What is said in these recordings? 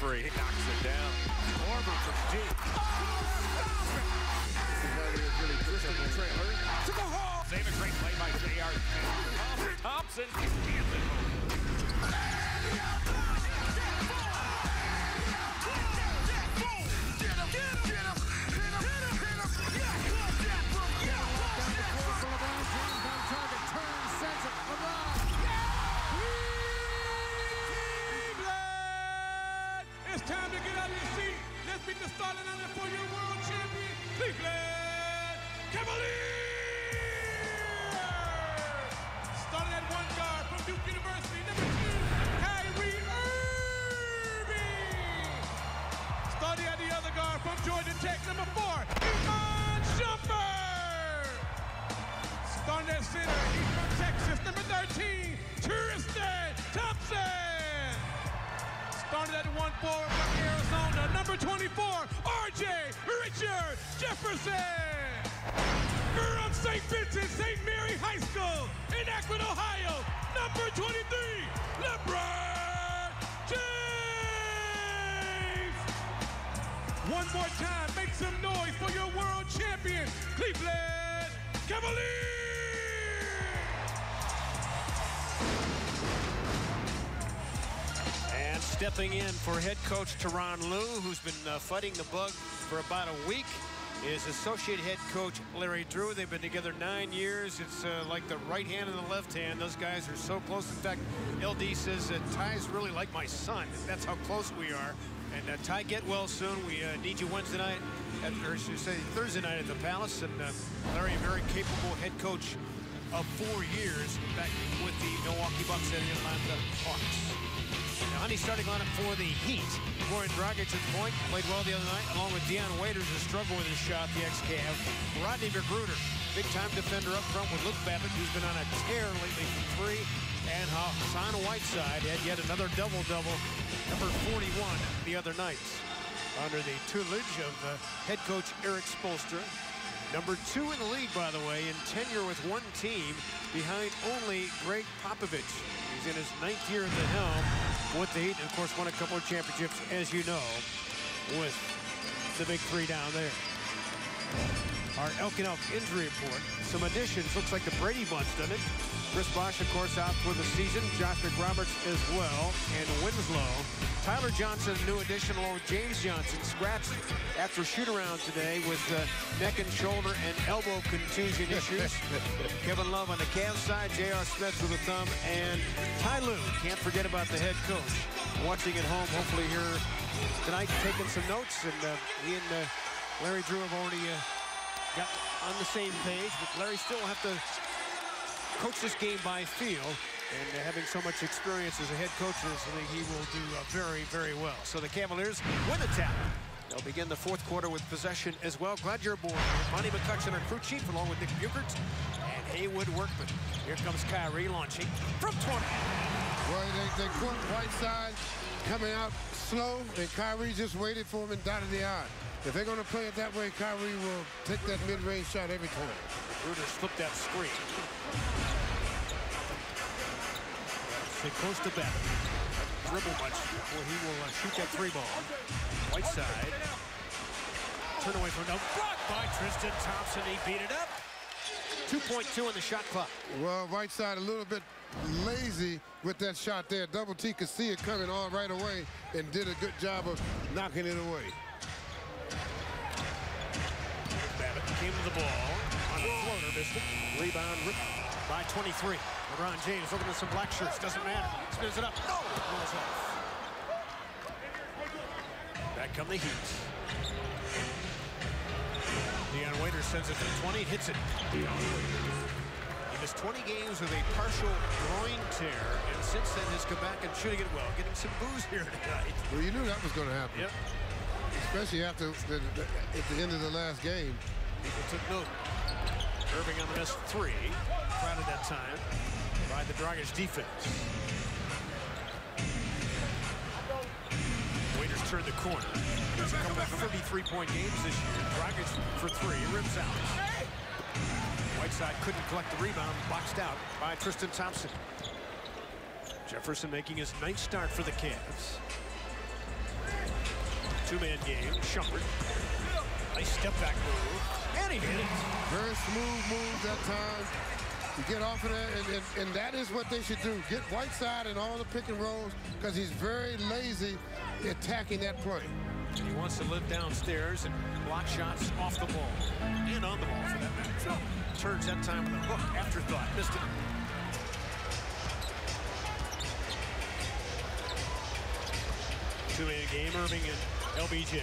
three. He knocks it down. Orber from deep. To the hole. Save a great play by J.R. Thompson. It's time to get out of your seat. Let's beat the starting lineup for your world champion, Cleveland Cavaliers. Starting at one guard from Duke University, number 2, Kyrie Irving. Starting at the other guard from Georgia Tech, number 4, Iman Shumpert. Starting at center, he's from Texas, number 13, Tristan Thompson. Started at 1 forward from Arizona, number 24, R.J. Richard Jefferson. From St. Vincent St. Mary High School in Akron, Ohio, number 23, LeBron James. One more time, make some noise for your world champion, Cleveland Cavaliers. And stepping in for head coach Tyronn Lue, who's been fighting the bug for about a week, is associate head coach Larry Drew. They've been together 9 years. It's like the right hand and the left hand. Those guys are so close. In fact, LD says that Ty's really like my son. That's how close we are. And Ty, get well soon. We need you Wednesday night, or should I say Thursday night at the Palace. And Larry, a very capable head coach of 4 years back with the Milwaukee Bucks and the Atlanta Hawks. Now, on the starting lineup for the Heat, Goran Dragic at point, played well the other night, along with Dion Waiters, who struggled with his shot, the ex-Cav. Rodney McGruder, big-time defender up front with Luke Babbitt, who's been on a tear lately from 3. And Hassan Whiteside had yet another double-double, number 41 the other night, under the tutelage of head coach Eric Spoelstra. Number 2 in the league, by the way, in tenure with one team, behind only Greg Popovich. He's in his 9th year at the helm with the Heat, and of course won a couple of championships, as you know, with the big 3 down there. Our Elk and Elk injury report. Some additions. Looks like the Brady Bunch, doesn't it? Chris Bosh, of course, out for the season. Josh McRoberts as well. And Winslow. Tyler Johnson, new addition, along with James Johnson, scratched after shoot-around today with neck and shoulder and elbow contusion issues. Kevin Love on the Cavs side, J.R. Smith with a thumb, and Ty Lue, can't forget about the head coach. Watching at home, hopefully here tonight, taking some notes, and he and Larry Drew have already got on the same page, but Larry still will have to coach this game by feel. And having so much experience as a head coach in this league, he will do very, very well. So the Cavaliers win the tap. They'll begin the 4th quarter with possession as well. Glad you're aboard. Monty McCutcheon, our crew chief, along with Nick Buchert and Haywood Workman. Here comes Kyrie launching from 20. Well, they caught Whiteside coming out slow, and Kyrie just waited for him and dotted the I. If they're going to play it that way, Kyrie will take that mid-range shot every time. Bruder slipped that screen. Stay close to Babbitt. Dribble much. Well, he will shoot that 3 ball. Whiteside. Turn away from no. Blocked by Tristan Thompson. He beat it up. 2.2 on the shot clock. Well, Whiteside a little bit lazy with that shot there. Double T could see it coming on right away and did a good job of knocking it away. Babbitt came to the ball on a floater, missed it. Rebound by 23. LeBron James looking at some black shirts. Doesn't matter. Spins it up. No! Rolls off. Back come the Heat. Dion Waiters sends it from 20. Hits it. He missed 20 games with a partial groin tear, and since then has come back and shooting it well. Getting some booze here tonight. Well, you knew that was going to happen. Yep. Especially after at the end of the last game. People took note. Irving on the missed 3. Crowded that time by the Dragic defense. Waiters turned the corner. There's a couple of 33-point games this year. Dragic for 3, rims out. Whiteside couldn't collect the rebound, boxed out by Tristan Thompson. Jefferson making his 9th start for the Cavs. Two-man game. Shumpert. Nice step-back move. And he hit it. Very smooth moves that time. You get off of that, and that is what they should do. Get Whiteside in all the pick and rolls because he's very lazy attacking that play. He wants to live downstairs and block shots off the ball. And on the ball, for that matter. Turns that time with a hook. Afterthought. Missed it. Two-man game. Irving and LBJ.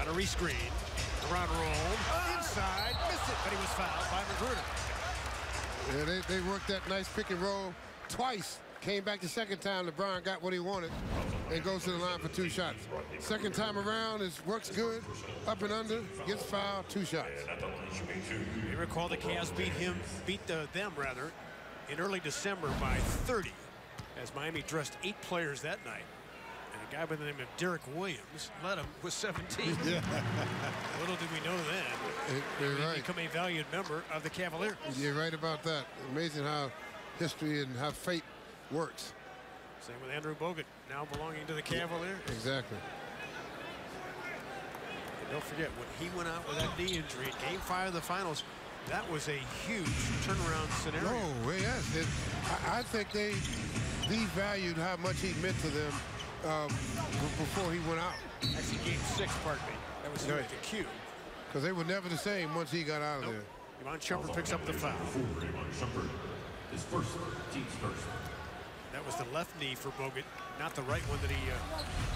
On a rescreen. Around roll. Inside. Missed it, but he was fouled by Magruder. Yeah, they worked that nice pick and roll twice. Came back the second time. LeBron got what he wanted and goes to the line for 2 shots. Second time around, it works good. Up and under, gets fouled, 2 shots. You recall the Cavs beat them in early December by 30 as Miami dressed 8 players that night. And a guy by the name of Derek Williams led him with 17. Yeah. Little did we know then. You're right. Become a valued member of the Cavaliers. You're right about that. Amazing how history and how fate works. Same with Andrew Bogut, now belonging to the Cavaliers. Exactly. And don't forget, when he went out with that knee injury in Game 5 of the finals, that was a huge turnaround scenario. Oh, yes. I think they devalued how much he meant to them before he went out. Actually, Game 6, pardon me. That was right. The cue. Because they were never the same once he got out of there. Iman Shumpert picks up the foul. His first, team's first. That was the left knee for Bogut, not the right one that he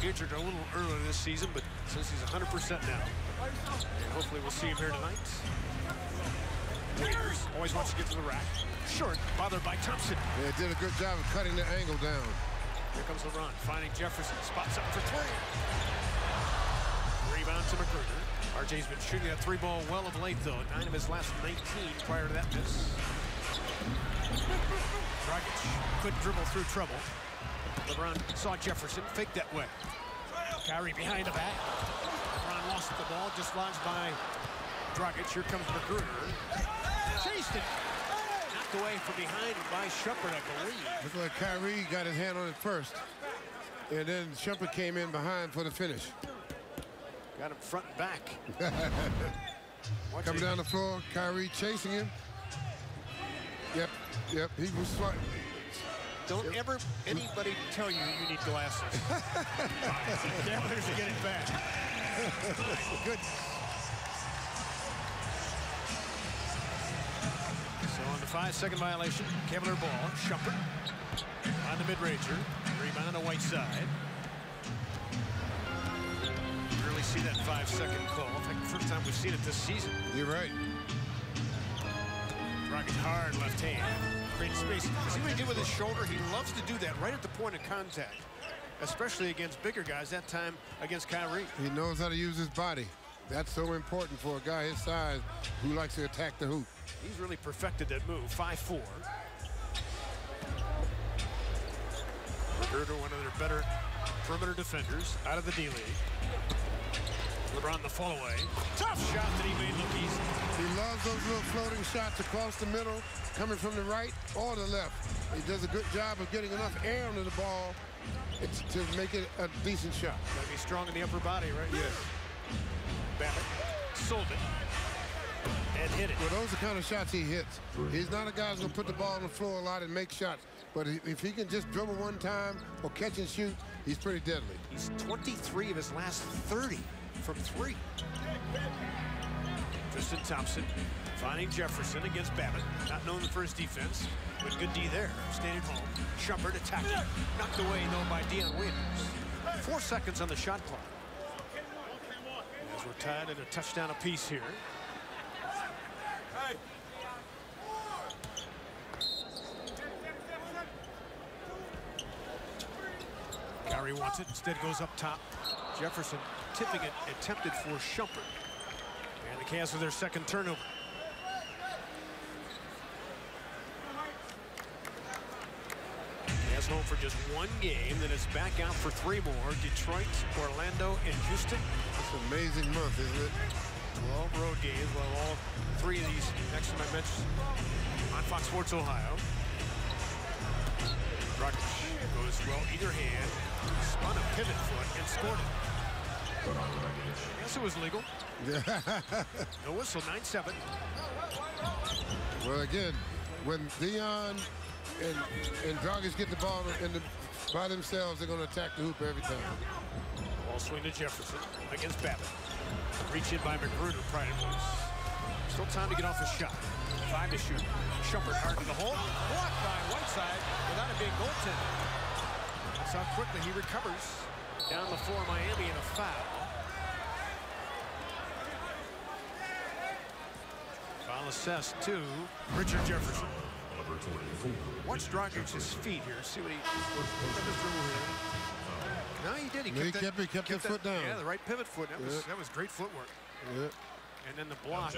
injured a little earlier this season, but since he's 100% now, and hopefully we'll see him here tonight. Waiters always wants to get to the rack. Short, bothered by Thompson. Yeah, did a good job of cutting the angle down. Here comes LeBron, finding Jefferson, spots up for 3. Rebound to Magruder. RJ's been shooting that 3-ball well of late, though. 9 of his last 19 prior to that miss. Dragic couldn't dribble through trouble. LeBron saw Jefferson, faked that way. Kyrie behind the back. LeBron lost the ball, dislodged by Dragic. Here comes Magruder. Chased it. Knocked away from behind by Shumpert, I believe. Looks like Kyrie got his hand on it first. And then Shumpert came in behind for the finish. Got him front and back. Coming down the floor, Kyrie chasing him. Yep, he was smart. Don't ever anybody tell you you need glasses. Cavaliers to get it back. Good. So on the 5-second violation, Cavalier ball. Shumpert on the mid-ranger. Rebound to Whiteside. Rarely see that 5-second call. In fact, the first time we've seen it this season. You're right. Dragic hard left hand. Great space. See what he did with his shoulder? He loves to do that right at the point of contact, especially against bigger guys, that time against Kyrie. He knows how to use his body. That's so important for a guy his size who likes to attack the hoop. He's really perfected that move. 5'4". Magruder, one of their better perimeter defenders out of the D-League. LeBron the fall away. Tough shot that he made look easy. He loves those little floating shots across the middle, coming from the right or the left. He does a good job of getting enough air under the ball to make it a decent shot. Got to be strong in the upper body, right? Yes. Babbitt sold it and hit it. Well, those are the kind of shots he hits. He's not a guy who's going to put the ball on the floor a lot and make shots. But if he can just dribble one time or catch and shoot, he's pretty deadly. He's 23 of his last 30 from 3. Tristan Thompson finding Jefferson against Babbitt. Not known for his defense, but good D there. Staying at home. Shumpert attacking. Knocked away, though, by Dion Williams. 4 seconds on the shot clock. As we're tied at a touchdown apiece here. Kyrie wants it, instead goes up top. Jefferson tipping it, attempted for Shumpert. And the Cavs with their second turnover. Cavs home for just 1 game, then it's back out for 3 more. Detroit, Orlando, and Houston. It's an amazing month, isn't it? 12 road games, well, all 3 of these next to my bench on Fox Sports Ohio. Dragic goes well either hand. Spun a pivot foot and scored it. Yes, it was legal. No whistle, 9-7. Well, again, when Dion and Dragic get the ball by themselves, they're going to attack the hoop every time. Ball swing to Jefferson against Babbitt. Reach in by Magruder prior to this. Still time to get off a shot. 5 to shoot. Shumpert hard to the hole. Blocked by Whiteside without it being goaltended. That's how quickly he recovers. Down the floor, Miami, and a foul. Foul assessed to Richard Jefferson. Watch Dragic's feet here. See what he No, he did. He kept his foot down. Yeah, the right pivot foot. That was great footwork. Yeah. And then the block.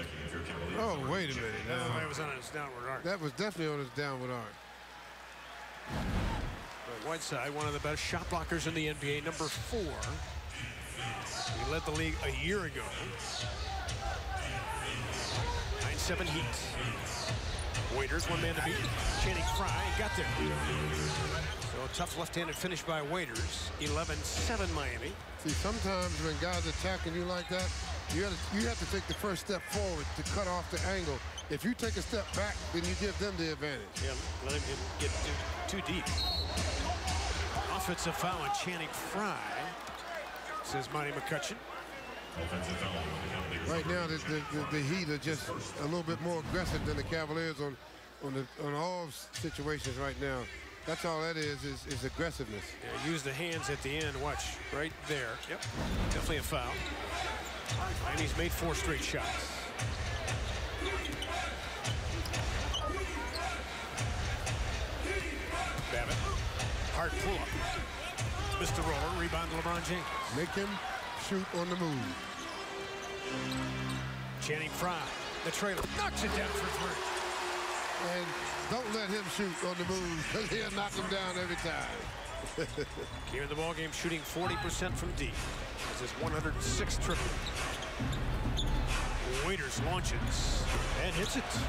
Oh, wait a minute. No, that was on his downward arc. That was definitely on his downward arc. But Whiteside, one of the best shot blockers in the NBA, number 4. He led the league a year ago. 9-7 Heat. Waiters, one man to beat. Channing Frye got there. So a tough left-handed finish by Waiters. 11-7 Miami. See, sometimes when guys attacking you like that, you have to take the first step forward to cut off the angle. If you take a step back, then you give them the advantage. Yeah, let him get too deep. Offensive foul on Channing Frye, says Monty McCutcheon. Right now, the Heat are just a little bit more aggressive than the Cavaliers on all situations right now. That's all that is aggressiveness. Yeah, use the hands at the end. Watch right there. Yep, definitely a foul. And he's made 4 straight shots. Babbitt, hard pull-up. Missed the roller, rebound to LeBron James. Make him shoot on the move. Channing Frye, the trailer, knocks it down for 3. And don't let him shoot on the move, because he'll knock him down every time. Here in the ballgame, shooting 40% from deep. This is 106 triple. Waiters launches and hits it. So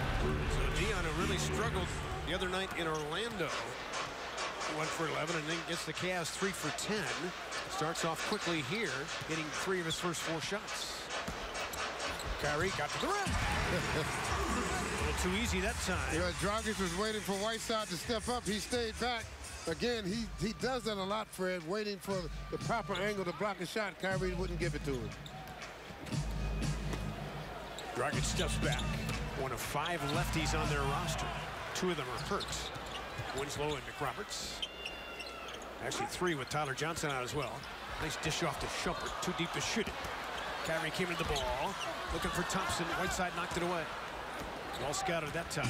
Dion, who really struggled the other night in Orlando, 1 for 11, and then gets the Cavs 3 for 10. Starts off quickly here, getting 3 of his first 4 shots. Kyrie got to the rim. A little too easy that time. You know, Dragic was waiting for Whiteside to step up. He stayed back. Again, he does that a lot, Fred, waiting for the proper angle to block a shot. Kyrie wouldn't give it to him. Dragic steps back. One of 5 lefties on their roster. 2 of them are hurt. Winslow and McRoberts. Actually 3 with Tyler Johnson out as well. Nice dish off to Shumpert. Too deep to shoot it. Kyrie came into the ball. Looking for Thompson. Whiteside knocked it away. Well scouted that time.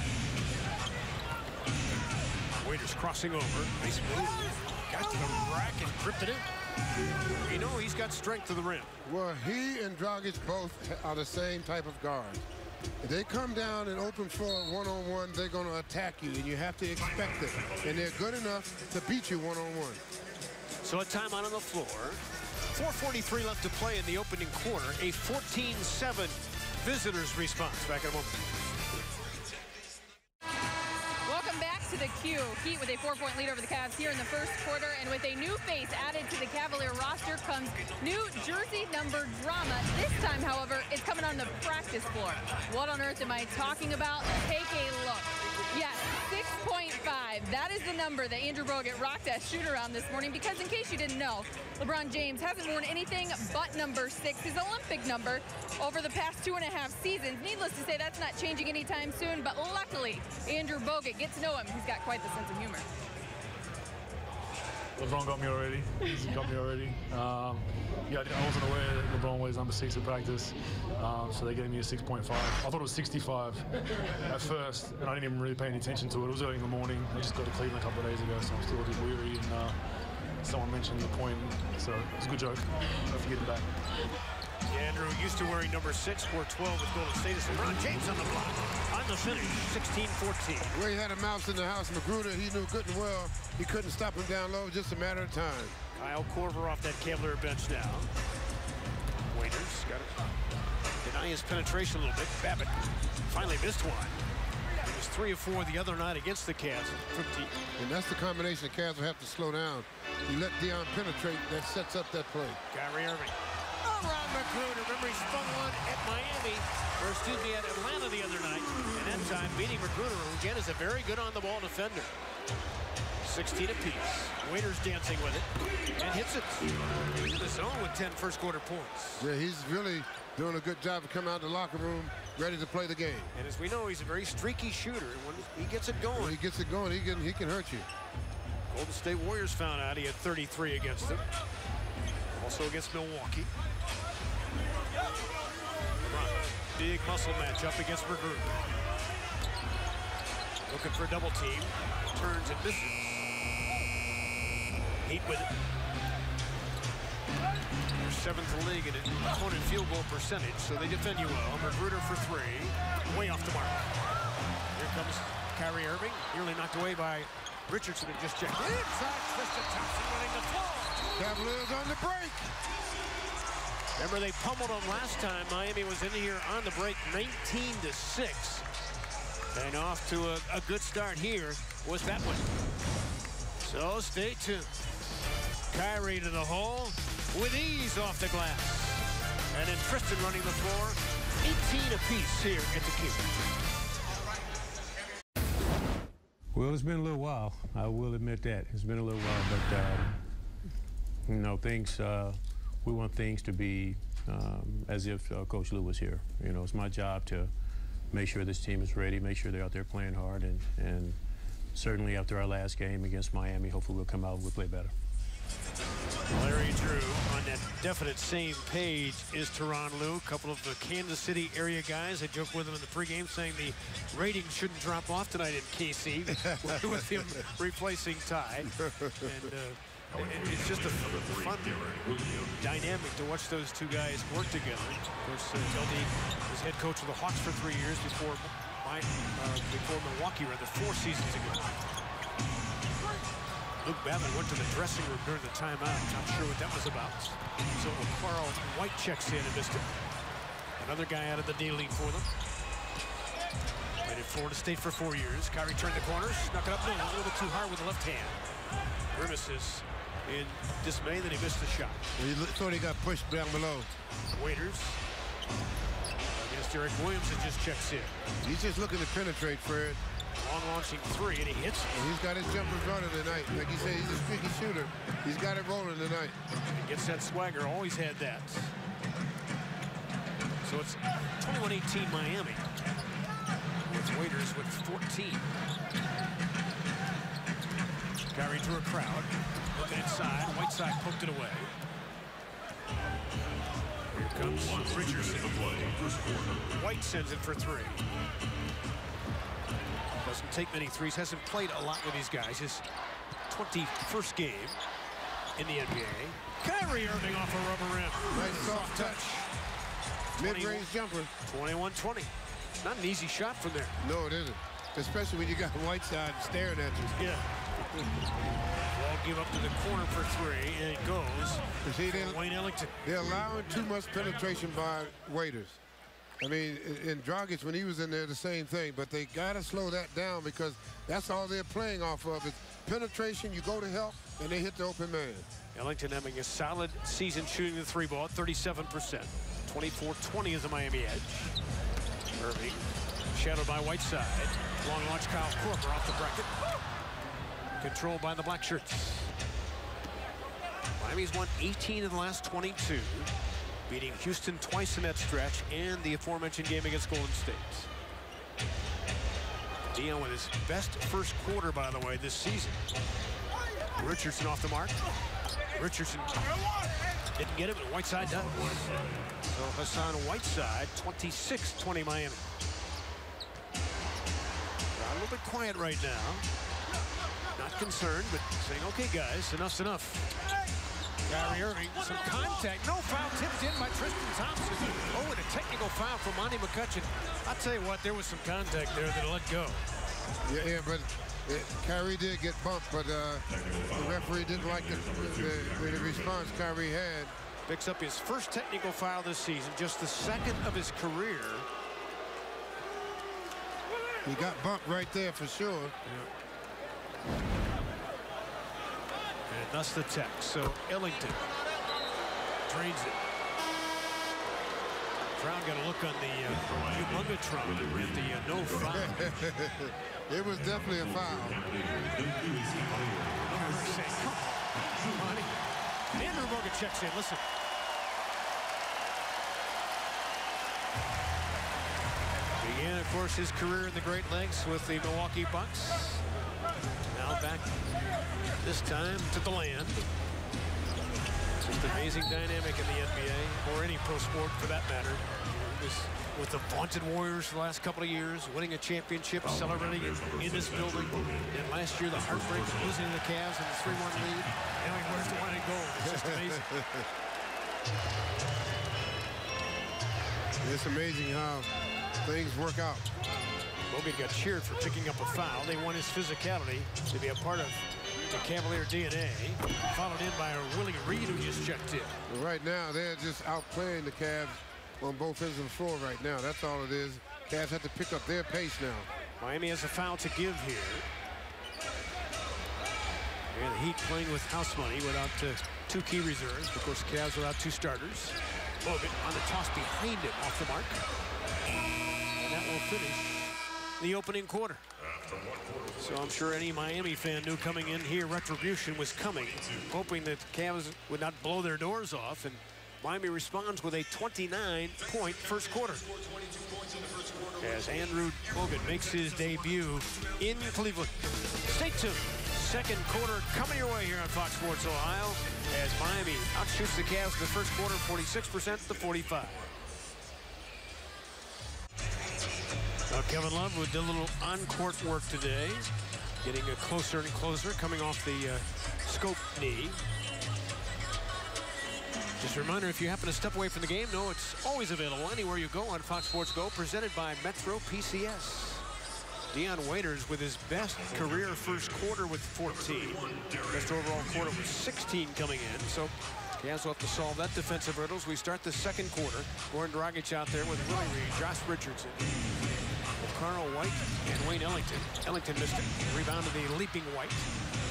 Waiters crossing over. Nice move. Got to the rack and gripped it in. You know he's got strength to the rim. Well, he and Dragic both are the same type of guard. If they come down and open floor one-on-one, they're going to attack you, and you have to expect it. And they're good enough to beat you one-on-one. So a timeout on the floor. 4:43 left to play in the opening quarter. A 14-7 visitors response. Back in a moment. Welcome back to the Q. Heat with a 4-point lead over the Cavs here in the first quarter. And with a new face added to the Cavalier roster comes new jersey number drama. This time, however, it's coming on the practice floor. What on earth am I talking about? Take a look. Yes, 6.5. That is the number that Andrew Bogut rocked at shoot-around this morning, because in case you didn't know, LeBron James hasn't worn anything but number 6, his Olympic number, over the past 2.5 seasons. Needless to say, that's not changing anytime soon, but luckily, Andrew Bogut, get to know him. He's got quite the sense of humor. LeBron got me already. He got me already. Yeah, I wasn't aware that LeBron wears number 6 at practice, so they gave me a 6.5. I thought it was 65 at first, and I didn't even really pay any attention to it. It was early in the morning. I just got to Cleveland a couple of days ago, so I'm still a bit weary, and someone mentioned the point, so it's a good joke. Don't forget it back. Yeah, Andrew used to wearing number 6, wore 12 with Golden State. It's LeBron James on the block. On the finish, 16-14. Where he had a mouse in the house, Magruder, he knew good and well he couldn't stop him down low, just a matter of time. Kyle Korver off that Cavalier bench now. Waiters got to deny his penetration a little bit. Babbitt finally missed one. He was 3 of 4 the other night against the Cavs from deep. And that's the combination the Cavs will have to slow down. You let Dion penetrate, that sets up that play. Kyrie Irving. Around Magruder. Remember, he spun one at Miami, or excuse me, at Atlanta the other night. And that time beating Magruder, who again is a very good on-the-ball defender. 16 apiece. Waiters dancing with it and hits it. He's in the zone with 10 first quarter points. Yeah, he's really doing a good job of coming out of the locker room, ready to play the game. And as we know, he's a very streaky shooter. When he gets it going, when he gets it going, he can hurt you. Golden State Warriors found out he had 33 against them. Also against Milwaukee. Big muscle matchup against Magruder. Looking for a double team. Turns and misses. Heat with it. They're 7th in the league in opponent field goal percentage, so they defend you well. Magruder for 3. Way off the mark. Here comes Kyrie Irving. Nearly knocked away by Richardson and just checked. Inside, Tristan Thompson running the floor. Cavaliers on the break. Remember, they pummeled them last time. Miami was in here on the break, 19-6. And off to a good start here was that one. So stay tuned. Kyrie to the hole with ease off the glass. And then Tristan running the floor, 18 apiece here at the Cube. Well, it's been a little while. I will admit that. It's been a little while, but, you know, we want things to be as if Coach Lue was here. You know, it's my job to make sure this team is ready, make sure they're out there playing hard, and certainly after our last game against Miami, hopefully we'll come out and we'll play better. Larry Drew on that definite same page is Tyronn Lue. A couple of the Kansas City area guys. I joked with him in the pregame saying the ratings shouldn't drop off tonight in KC with him replacing Ty. And it's just a fun dynamic to watch those two guys work together. Of course, LD was head coach of the Hawks for 3 years before Milwaukee, rather, 4 seasons ago. Luke Babbitt went to the dressing room during the timeout. Not sure what that was about. So Carl White checks in and missed it. Another guy out of the D-League for them. Played at Florida State for 4 years. Kyrie turned the corner, snuck it up, no, a little too hard with the left hand. Grimaces in dismay that he missed the shot. He thought he got pushed down below. Waiters against Derek Williams that just checks in. He's just looking to penetrate, Fred. Long launching 3, and he hits it. And he's got his jumpers running tonight. Like you said, he's a streaky shooter. He's got it rolling tonight. He gets that swagger, always had that. So it's 21-18 Miami. With Waiters with 14. Kyrie drew a crowd. Looking inside. Whiteside poked it away. Here comes Richardson. White sends it for 3. Doesn't take many threes. Hasn't played a lot with these guys. His 21st game in the NBA. Kyrie Irving off a rubber rim. Nice soft touch. Mid-range jumper. 21-20. Not an easy shot from there. No, it isn't. Especially when you got Whiteside staring at you. Yeah. Ball give up to the corner for 3, and it goes. See, Wayne Ellington. They're allowing too much penetration by Waiters. I mean, in Dragic, when he was in there, the same thing. But they got to slow that down because that's all they're playing off of. It's penetration, you go to help, and they hit the open man. Ellington having a solid season shooting the 3 ball at 37%. 24-20 is the Miami edge. Irving, shadowed by Whiteside. Long launch, Kyle Korver off the bracket. Controlled by the black shirts. Miami's won 18 of the last 22. Beating Houston twice in that stretch and the aforementioned game against Golden State. Dion with his best first quarter, by the way, this season. Richardson off the mark. Richardson didn't get it, but Whiteside does. So Hassan Whiteside, 26-20 Miami. A little bit quiet right now. Not concerned, but saying, okay, guys, enough's enough. Kyrie Irving, some contact. No foul tipped in by Tristan Thompson. Oh, and a technical foul from Monty McCutcheon. I'll tell you what, there was some contact there that let go. Yeah, but Kyrie did get bumped, but the referee didn't like the response Kyrie had. Picks up his first technical foul this season, just the 2nd of his career. He got bumped right there for sure. Yeah. And that's the text. So Ellington drains it. Brown got a look on the Humungatron with the no foul. It was definitely a foul. Andrew Bogut checks in. Listen. Began, of course, his career in the Great Lakes with the Milwaukee Bucks. Now back this time to the land. Just amazing dynamic in the NBA, or any pro sport for that matter. He was with the vaunted Warriors for the last couple of years, winning a championship, celebrating in this building. And last year, the heartbreak of losing to the Cavs in the 3-1 lead. Now he wears the white and gold. It's just amazing. It's amazing how things work out. Bogut got cheered for picking up a foul. They want his physicality to be a part of the Cavalier DNA, followed in by a Willie Reed who just checked in. Right now, they're just outplaying the Cavs on both ends of the floor right now. That's all it is. Cavs have to pick up their pace now. Miami has a foul to give here. And the Heat playing with house money without two key reserves. Of course, the Cavs without two starters. Bogut on the toss behind him, off the mark. And that will finish the opening quarter. So I'm sure any Miami fan knew coming in here retribution was coming, hoping that the Cavs would not blow their doors off, and Miami responds with a 29-point first quarter. As Andrew Bogut makes his debut in Cleveland. Stay tuned. Second quarter coming your way here on Fox Sports Ohio as Miami outshoots the Cavs in the first quarter 46% to 45. Kevin Love did a little on-court work today, getting closer and closer, coming off the scope knee. Just a reminder, if you happen to step away from the game, know it's always available anywhere you go on Fox Sports Go, presented by Metro PCS. Dion Waiters with his best career first quarter with 14. Best overall quarter was 16 coming in, so Cavs will have to solve that defensive hurdles. We start the second quarter. Goran Dragic out there with Willie Reed, Josh Richardson, Carl White, and Wayne Ellington. Ellington missed it. Rebound to the leaping White.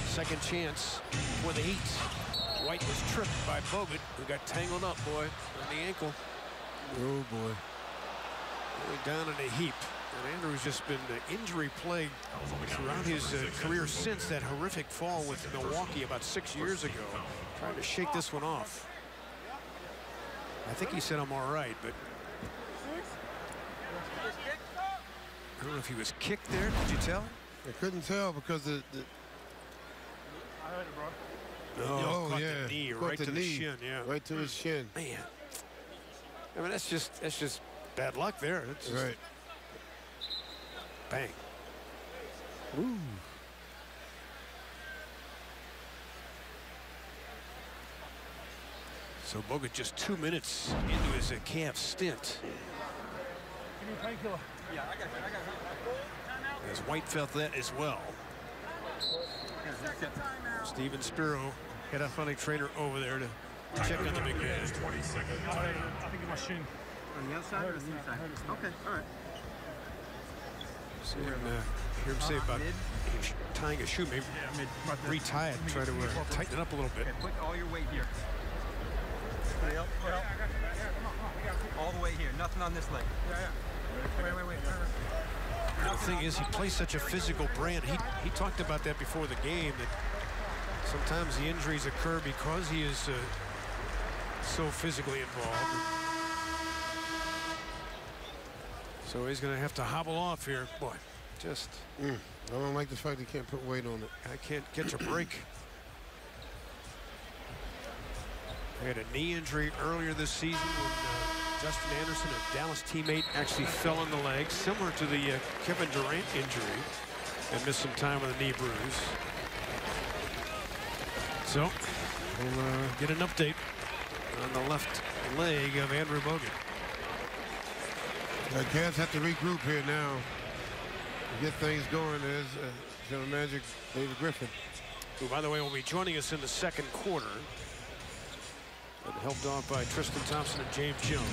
Second chance for the Heat. White was tripped by Bogut, who got tangled up, boy, on the ankle. Oh, boy. Going down in a heap. And Andrew's just been injury-plagued throughout his career since that horrific fall with Milwaukee about 6 years ago. Trying to shake this one off. I think he said I'm all right, but I don't know if he was kicked there. Did you tell? I couldn't tell because the I heard it, bro. No, caught yeah, the knee, caught right the to knee, the shin, yeah. right to his shin. Man, I mean that's just bad luck there. It's just, Right. Bang. Ooh. So Bogut just 2 minutes into his Cavs stint. Give me a painkiller. Yeah, I got it. As White felt that as well. Steven Spiro, head athletic trainer over there to check on the big man. I think it's my shin. On the outside or the inside? Okay, all right. So hear him say about tying a shoe, maybe retie it, try to tighten it up a little bit. Okay, put all your weight here. Put it up. All the way here, nothing on this leg. Wait. The thing is, he plays such a physical brand. He talked about that before the game, that sometimes the injuries occur because he is so physically involved. So he's going to have to hobble off here. Boy, just... I don't like the fact he can't put weight on it. I can't catch a break. He had a knee injury earlier this season when Justin Anderson, a Dallas teammate, actually fell on the leg, similar to the Kevin Durant injury, and missed some time with a knee bruise. So we'll get an update on the left leg of Andrew Bogut. The Cavs have to regroup here now. Get things going as General Manager David Griffin. Who, by the way, will be joining us in the second quarter. And helped off by Tristan Thompson and James Jones.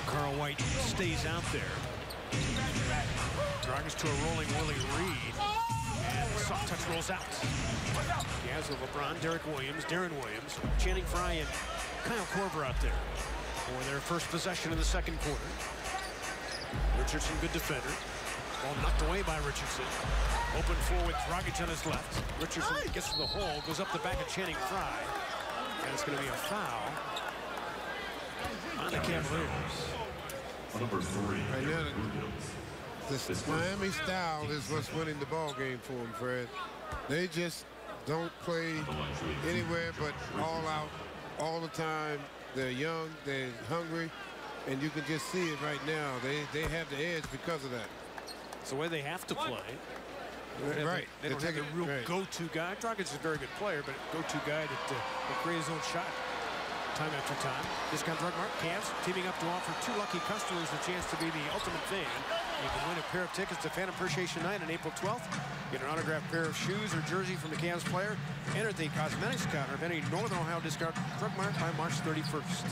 Carl White White stays out there. Dragic to a rolling Willie Reed. And the soft touch rolls out. Cavs with LeBron, Derek Williams, Darren Williams, Channing Frye, and Kyle Korver out there for their first possession in the second quarter. Richardson, good defender. Ball knocked away by Richardson. Open forward, Dragic on his left. Richardson gets to the hole, goes up the back of Channing Frye. And it's going to be a foul on the Cavaliers. Number 3. Right now, this Miami style is what's winning the ball game for them, Fred. They just don't play anywhere but all out all the time. They're young, they're hungry, and you can just see it right now. They have the edge because of that. It's the way they have to play. Right. They don't have a real go-to guy. Dragic is a very good player, but go-to guy that will create his own shot time after time. Discount Drug Mart, Cavs teaming up to offer 2 lucky customers the chance to be the ultimate fan. You can win a pair of tickets to Fan Appreciation Night on April 12th. Get an autographed pair of shoes or jersey from the Cavs player. Enter the cosmetics counter of any Northern Ohio Discount Drug Mart by March 31st.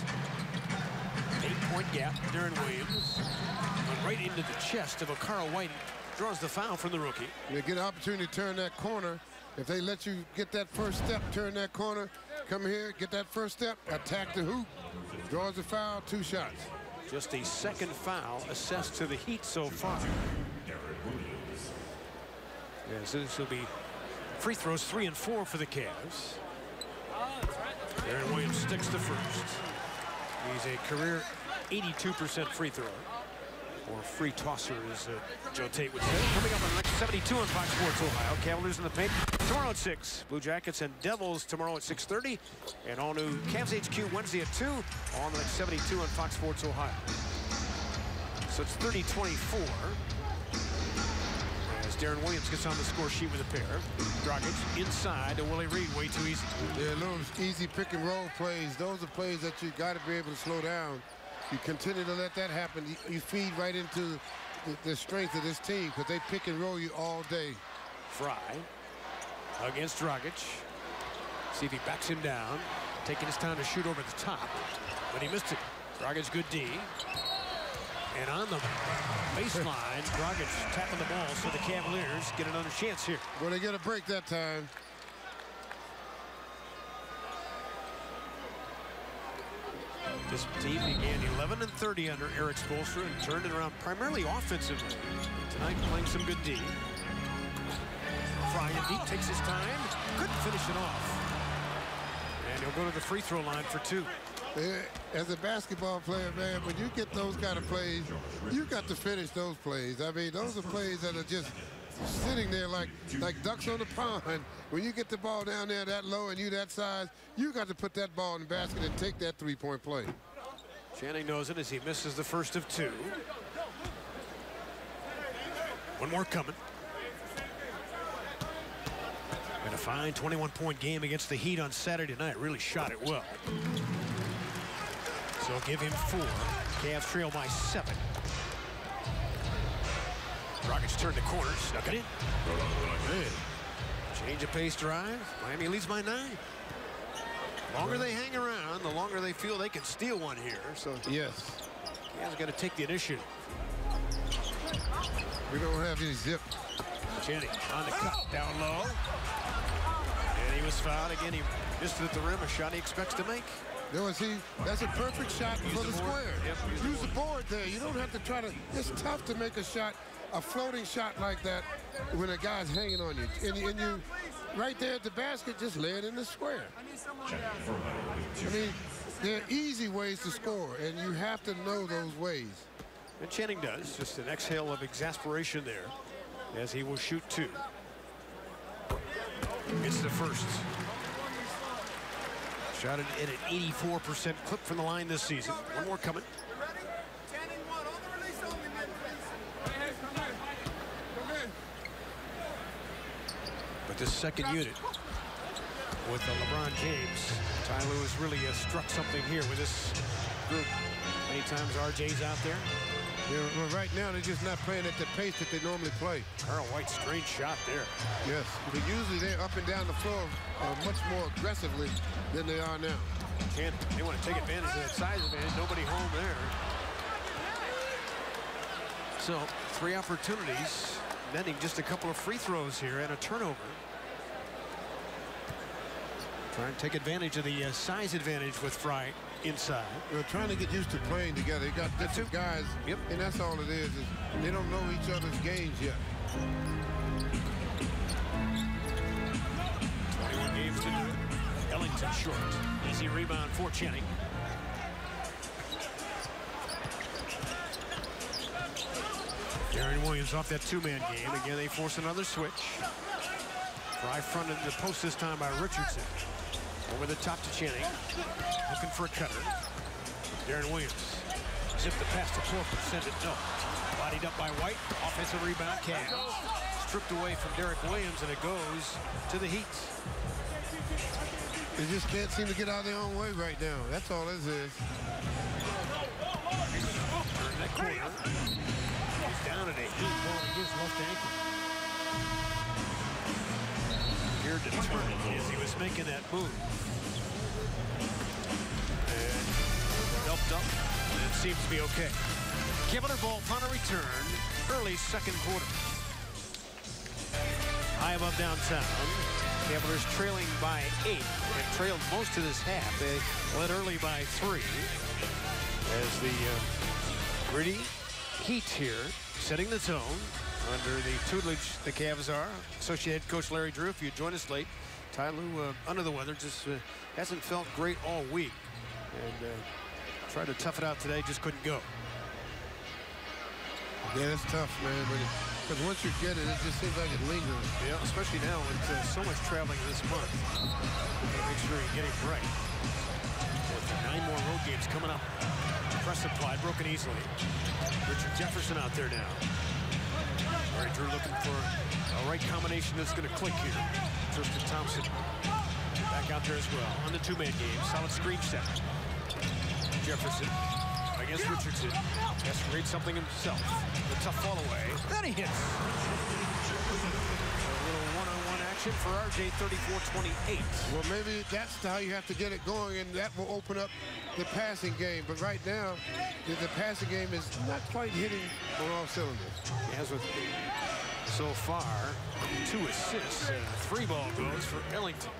8-point gap. Darren Williams went right into the chest of Okaro White. Draws the foul from the rookie. You get an opportunity to turn that corner. If they let you get that first step, turn that corner, come here, get that first step, attack the hoop, draws the foul, 2 shots. Just a second foul assessed to the Heat so far. Yeah, so this will be free throws 3 and 4 for the Cavs. Darren Williams sticks to first. He's a career 82% free thrower. Or free tosser, as Joe Tate would say. Coming up on the next 72 on Fox Sports Ohio. Cavaliers in the paint tomorrow at 6. Blue Jackets and Devils tomorrow at 6:30. And all new Cavs HQ Wednesday at 2. On the next 72 on Fox Sports Ohio. So it's 30-24. As Darren Williams gets on the score sheet with a pair. Dragic inside to Willie Reed. Way too easy. Yeah, those easy pick and roll plays. Those are plays that you got to be able to slow down. You continue to let that happen. You feed right into the strength of this team because they pick and roll you all day. Frye against Dragic. See if he backs him down. Taking his time to shoot over the top. But he missed it. Dragic good D. And on the baseline, Dragic tapping the ball so the Cavaliers get another chance here. Well, they get a break that time. This team began 11-30 under Eric Spoelstra and turned it around primarily offensively. Tonight playing some good D. Frye in deep, takes his time, couldn't finish it off. And he'll go to the free throw line for 2. As a basketball player, man, when you get those kind of plays, you got to finish those plays. I mean, those are plays that are just sitting there like ducks on the pond. When you get the ball down there that low and you that size, you got to put that ball in the basket and take that 3-point play. Channing knows it as he misses the first of 2. One more coming. And a fine 21-point game against the Heat on Saturday night. Really shot it well. So give him 4. Cavs trail by 7. Dragic turned the corner, snuck it in. Change of pace drive. Miami leads by 9. The longer they hang around, the longer they feel they can steal one here. So yes, Cavs got to take the initiative. We don't have any zip. Channing on the cut, down low. And he was fouled again. He missed it at the rim, a shot he expects to make. No, see, that's a perfect shot for the square. Yep, use the board there. You don't have to try to. It's tough to make a shot, a floating shot like that when a guy's hanging on you. And you right there at the basket, just lay it in the square. I mean, there are easy ways to score, and you have to know those ways. And Channing does. Just an exhale of exasperation there as he will shoot 2. It's the first. Shot at an 84% clip from the line this season. One more coming. But this second unit with the LeBron James, Ty Lue has really struck something here with this group. Many times RJ's out there. Yeah, well, right now they're just not playing at the pace that they normally play. Carl White, strange shot there. Yes, but usually they're up and down the floor much more aggressively than they are now. They want to take advantage of that size advantage. Nobody home there. So 3 opportunities, netting just a couple of free throws here and a turnover. Trying to take advantage of the size advantage with Fry inside. They're trying to get used to playing together. They got different guys, and that's all it is they don't know each other's games yet. 21 games to do. Ellington short. Easy rebound for Channing. Darren Williams off that 2-man game. Again, they force another switch. Fry fronted in the post this time by Richardson. Over the top to Channing. Looking for a cutter. Darren Williams. Zip the pass to Corcoran. Send it. No. Bodied up by White. Offensive rebound. Cavs. Stripped away from Derek Williams, and it goes to the Heat. They just can't seem to get out of their own way right now. That's all this is. Turn that corner. He's down at a Heat ball against left ankle. Here to turn it as he was making that move. And helped up, and it seems to be okay. Cavalier ball upon a return, early second quarter. High above downtown. Cavaliers trailing by 8 and trailed most of this half. They led early by 3 as the gritty Heat here setting the tone under the tutelage the Cavs are. Associate head coach Larry Drew, if you join us late. Ty Lue under the weather, just hasn't felt great all week. And tried to tough it out today, just couldn't go. Yeah, it's tough, man. Because once you get it, it just seems like it lingers. Yeah, especially now with so much traveling this month. Make sure you get it right. With 9 more road games coming up. Press applied, broken easily. Richard Jefferson out there now. Larry Drew looking for a right combination that's going to click here. Tristan Thompson back out there as well. On the 2-man game, solid screen set. Jefferson against Richardson. Has to create something himself. The tough fall away. Then he hits. A little one-on-one action for RJ, 34-28. Well, maybe that's how you have to get it going, and that will open up the passing game. But right now, the passing game is not quite hitting on all cylinders. He has with so far 2 assists, and 3 ball goes for Ellington.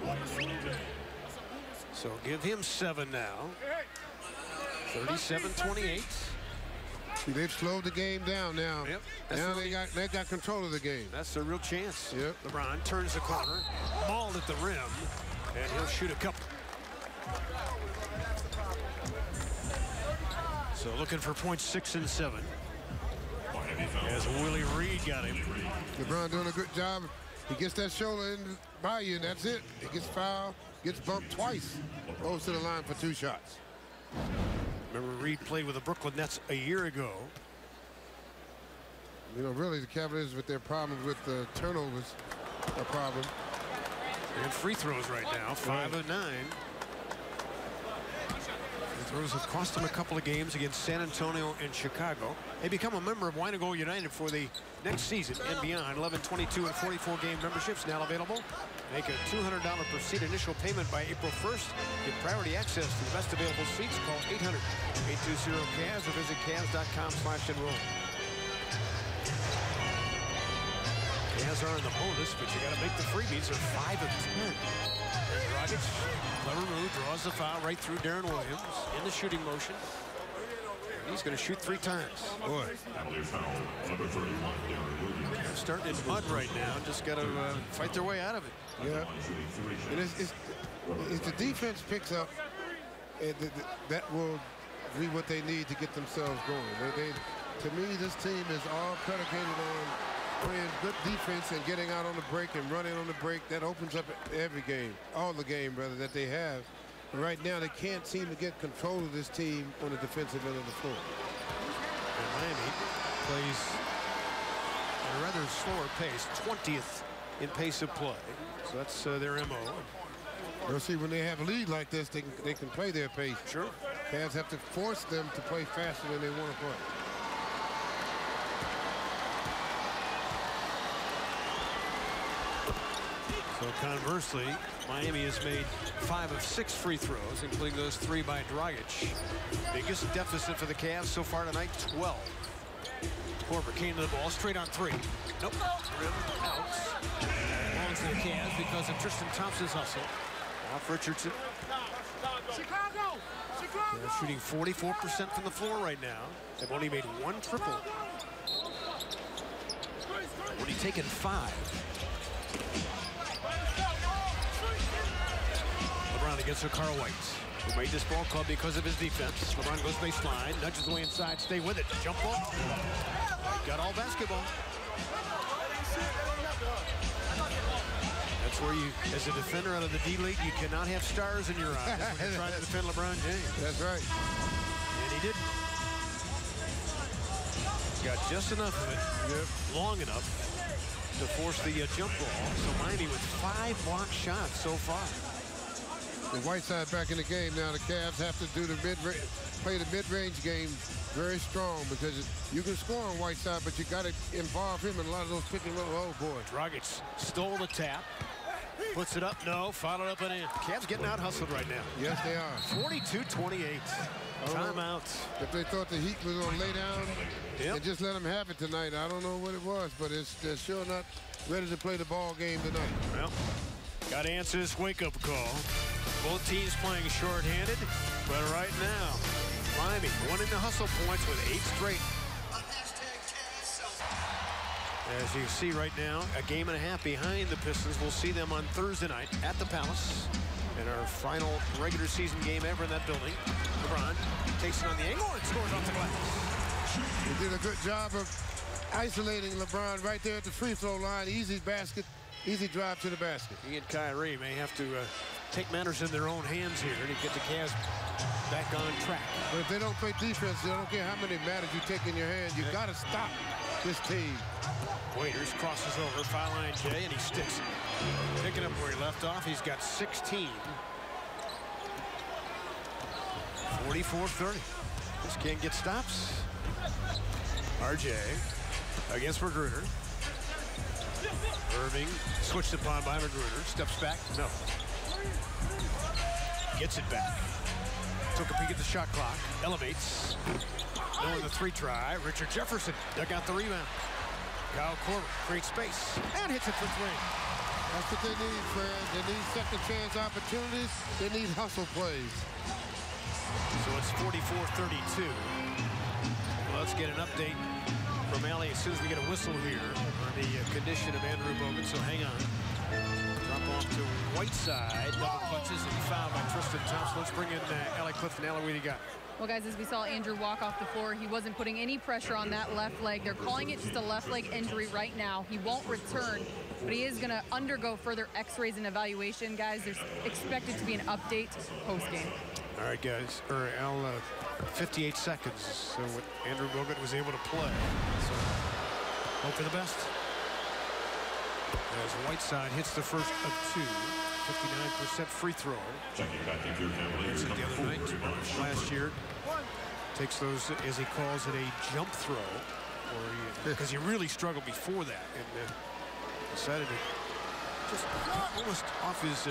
So give him 7 now. 37-28. See, they've slowed the game down now. Yep. Now they got control of the game. That's a real chance. Yep. LeBron turns the corner, mauled at the rim, and he'll shoot a couple. So looking for points 6 and 7. As Willie Reed got him. LeBron doing a good job. He gets that shoulder in by you, and that's it. He gets fouled, gets bumped twice. Goes to the line for 2 shots. Remember, Reed played with the Brooklyn Nets a year ago. You know, really, the Cavaliers with their problems with the turnovers a problem. And free throws right now, 5 of 9. Free throws have cost them a couple of games against San Antonio and Chicago. They become a member of Wine and Gold United for the next season and beyond. 11, 22, and 44 game memberships now available. Make a $200 per seat initial payment by April 1st. Get priority access to the best available seats. Call 800-820-CAVS or visit Cavs.com/enroll. Cavs are in the bonus, but you got to make the freebies. They're 5 of 10. Dragic, clever move, draws the foul right through Darren Williams in the shooting motion. He's going to shoot 3 times. Boy. They're starting in mud right now. Just got to fight their way out of it. Yeah. And it's the defense picks up, that will be what they need to get themselves going. To me, this team is all predicated on playing good defense and getting out on the break and running on the break. That opens up every game, all the game, rather, that they have. But right now, they can't seem to get control of this team on the defensive end of the floor. And Miami plays at a rather slower pace, 20th in pace of play. So that's their MO. You'll see when they have a lead like this, they can play their pace. Sure. Cavs have to force them to play faster than they want to play. So conversely, Miami has made 5 of 6 free throws, including those 3 by Dragic. Biggest deficit for the Cavs so far tonight, 12. Korver came to the ball, straight on three. Nope. Rim out. Belongs to the Cavs because of Tristan Thompson's hustle. Off Richardson. They're shooting 44% from the floor right now. They've only made one triple. Only taken 5. LeBron against Carl White, who made this ball club because of his defense. LeBron goes baseline, nudges the way inside, stay with it. Jump ball. Got all basketball. That's where you, as a defender out of the D-League, you cannot have stars in your eyes when you're trying to defend LeBron James. That's right. And he didn't. Got just enough of it, long enough to force the jump ball. So Miami with 5 blocked shots so far. The Whiteside back in the game now. The Cavs have to do the play the mid-range game very strong because you can score on Whiteside, but you got to involve him in a lot of those pick and roll. Oh boy. Dragic stole the tap. Puts it up, no, followed up and in. Cavs getting out hustled right now. Yes, they are. 42-28. Timeout. If they thought the Heat was going to lay down and just let them have it tonight, I don't know what it was, but they're sure not ready to play the ball game tonight. Well, got to answer this wake-up call. Both teams playing short-handed, but right now, Miami winning the hustle points with 8 straight. As you can see right now, a game and a half behind the Pistons. We'll see them on Thursday night at the Palace in our final regular season game ever in that building. LeBron takes it on the angle and scores off the glass. He did a good job of isolating LeBron right there at the free throw line. Easy basket, easy drive to the basket. He and Kyrie may have to take matters in their own hands here to get the Cavs back on track. But if they don't play defense, I don't care how many matters you take in your hand, you got to stop this team. Waiters crosses over, foul line Jay, and he sticks. Picking up where he left off, he's got 16. 44-30. Just can't get stops. RJ against Magruder. Irving switched upon by Magruder. Steps back. No. Gets it back. Took a peek at the shot clock. Elevates. Knowing the 3 try. Richard Jefferson dug out the rebound. Kyle Korver creates space and hits it for 3. That's what they need, Fred. They need second chance opportunities. They need hustle plays. So it's 44-32. Well, let's get an update from Allie as soon as we get a whistle here on the condition of Andrew Bogut. So hang on. Drop off to Whiteside. Double clutches and foul by Tristan Thompson. Let's bring in Allie Clifton. Allie, what do you got? Well, guys, as we saw Andrew walk off the floor, he wasn't putting any pressure on that left leg. They're calling it just a left leg injury right now. He won't return, but he is going to undergo further x-rays and evaluation. Guys, there's expected to be an update post-game. All right, guys. Al, 58 seconds. So what Andrew Bogut was able to play. So hope for the best. As Whiteside hits the first of 2. 59% free throw. Hits it the other night, last year. Takes those, as he calls it, a jump throw. Because he really struggled before that. And decided to just almost off his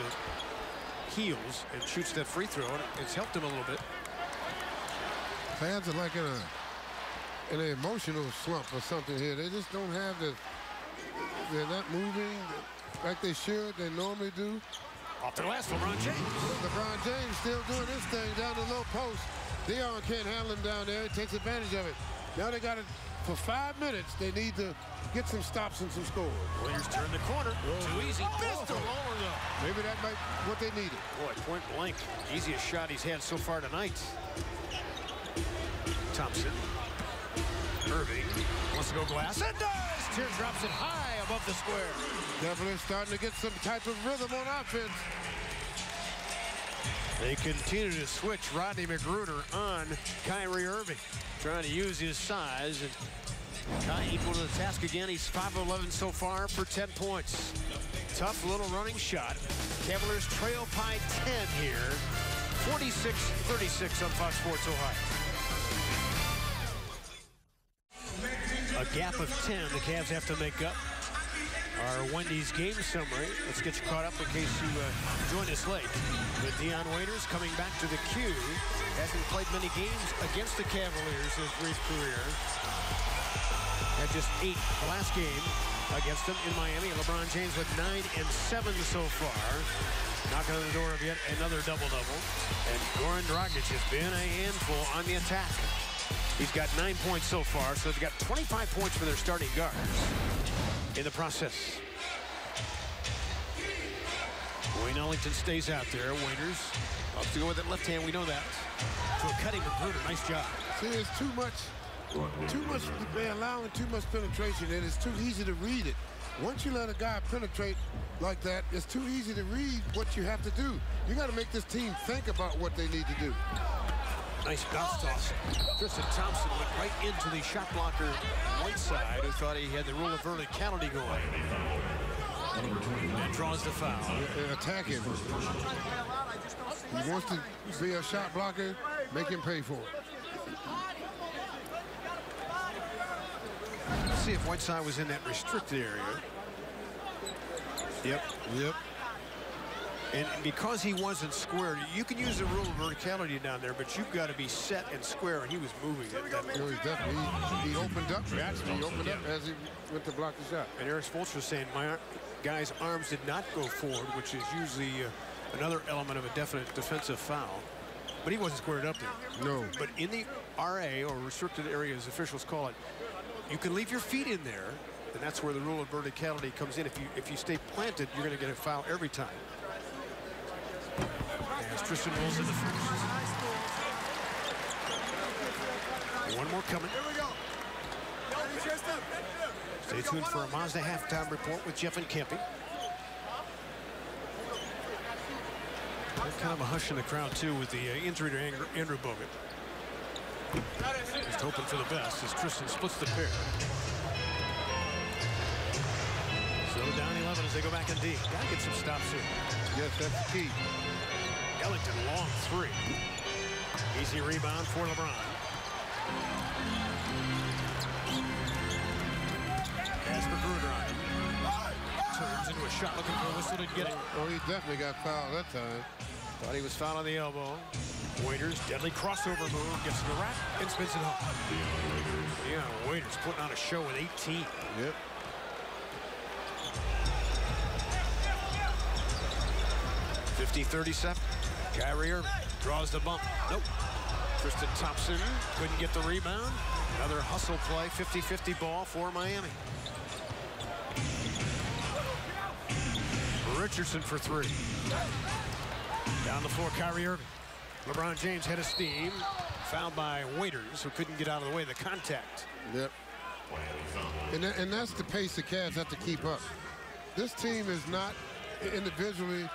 heels and shoots that free throw. And it's helped him a little bit. Fans are like in an emotional slump or something here. They just don't have they're not moving like they should, they normally do. Off the glass, LeBron James. LeBron James still doing this thing down the low post. Dion can't handle him down there. He takes advantage of it. Now they got it for 5 minutes. They need to get some stops and some scores. Warriors turn the corner. Too easy. Missed the roller, though. Maybe that might be what they needed. Boy, point blank. Easiest shot he's had so far tonight. Thompson. Irving wants to go glass. It does! Tier drops it high above the square. Definitely starting to get some type of rhythm on offense. They continue to switch Rodney Magruder on Kyrie Irving, trying to use his size. And equal to the task again. He's 5-11 so far for 10 points. Tough little running shot. Cavaliers trail by 10 here. 46-36 on Fox Sports Ohio. A gap of 10 the Cavs have to make up. Our Wendy's game summary. Let's get you caught up in case you joined us late. With Dion Waiters coming back to the Q. Hasn't played many games against the Cavaliers in his brief career. Had just 8 the last game against them in Miami. And LeBron James with 9 and 7 so far. Knocking on the door of yet another double-double. And Goran Dragic has been a handful on the attack. He's got 9 points so far, so they've got 25 points for their starting guards in the process. Wayne Ellington stays out there. Waiters up to go with it left hand. We know that. To a cutting recruiter. Nice job. See, it's too much. They're allowing too much penetration, and it's too easy to read it. Once you let a guy penetrate like that, it's too easy to read what you have to do. You got to make this team think about what they need to do. Nice bounce toss. Tristan Thompson went right into the shot blocker Whiteside, who thought he had the rule of verticality going. And draws the foul. Attack him. He wants to be a shot blocker, make him pay for it. Let's see if Whiteside was in that restricted area. Yep. And because he wasn't squared, you can use the rule of verticality down there, but you've got to be set and square, and he was moving it. He opened up. Actually, he opened up as he went to block the shot. And Eric Spoelstra was saying, my guy's arms did not go forward, which is usually another element of a definite defensive foul. But he wasn't squared up there. No. But in the RA, or restricted area as officials call it, you can leave your feet in there, and that's where the rule of verticality comes in. If you stay planted, you're going to get a foul every time. As Tristan rolls in the first. One more coming. Stay tuned for a Mazda halftime report with Jeff and Kempy. Kind of a hush in the crowd, too, with the injury to Andrew Bogut. Just hoping for the best as Tristan splits the pair. So down 11 as they go back in D. Gotta get some stops here. Yes, that's the key. Ellington, long 3. Easy rebound for LeBron. As Magruder on him. Turns into a shot looking for a whistle, didn't get it. Oh, he definitely got fouled that time. Thought he was fouled on the elbow. Waiters, deadly crossover move, gets to the rack and spins it home. Yeah, Waiters putting on a show with 18. Yep. .50-37. Kyrie Irving draws the bump. Nope. Tristan Thompson couldn't get the rebound. Another hustle play, 50-50 ball for Miami. Richardson for 3. Down the floor, Kyrie Irving. LeBron James had a steam. Fouled by Waiters, who couldn't get out of the way of the contact. Yep. And that's the pace the Cavs have to keep up. This team is not individually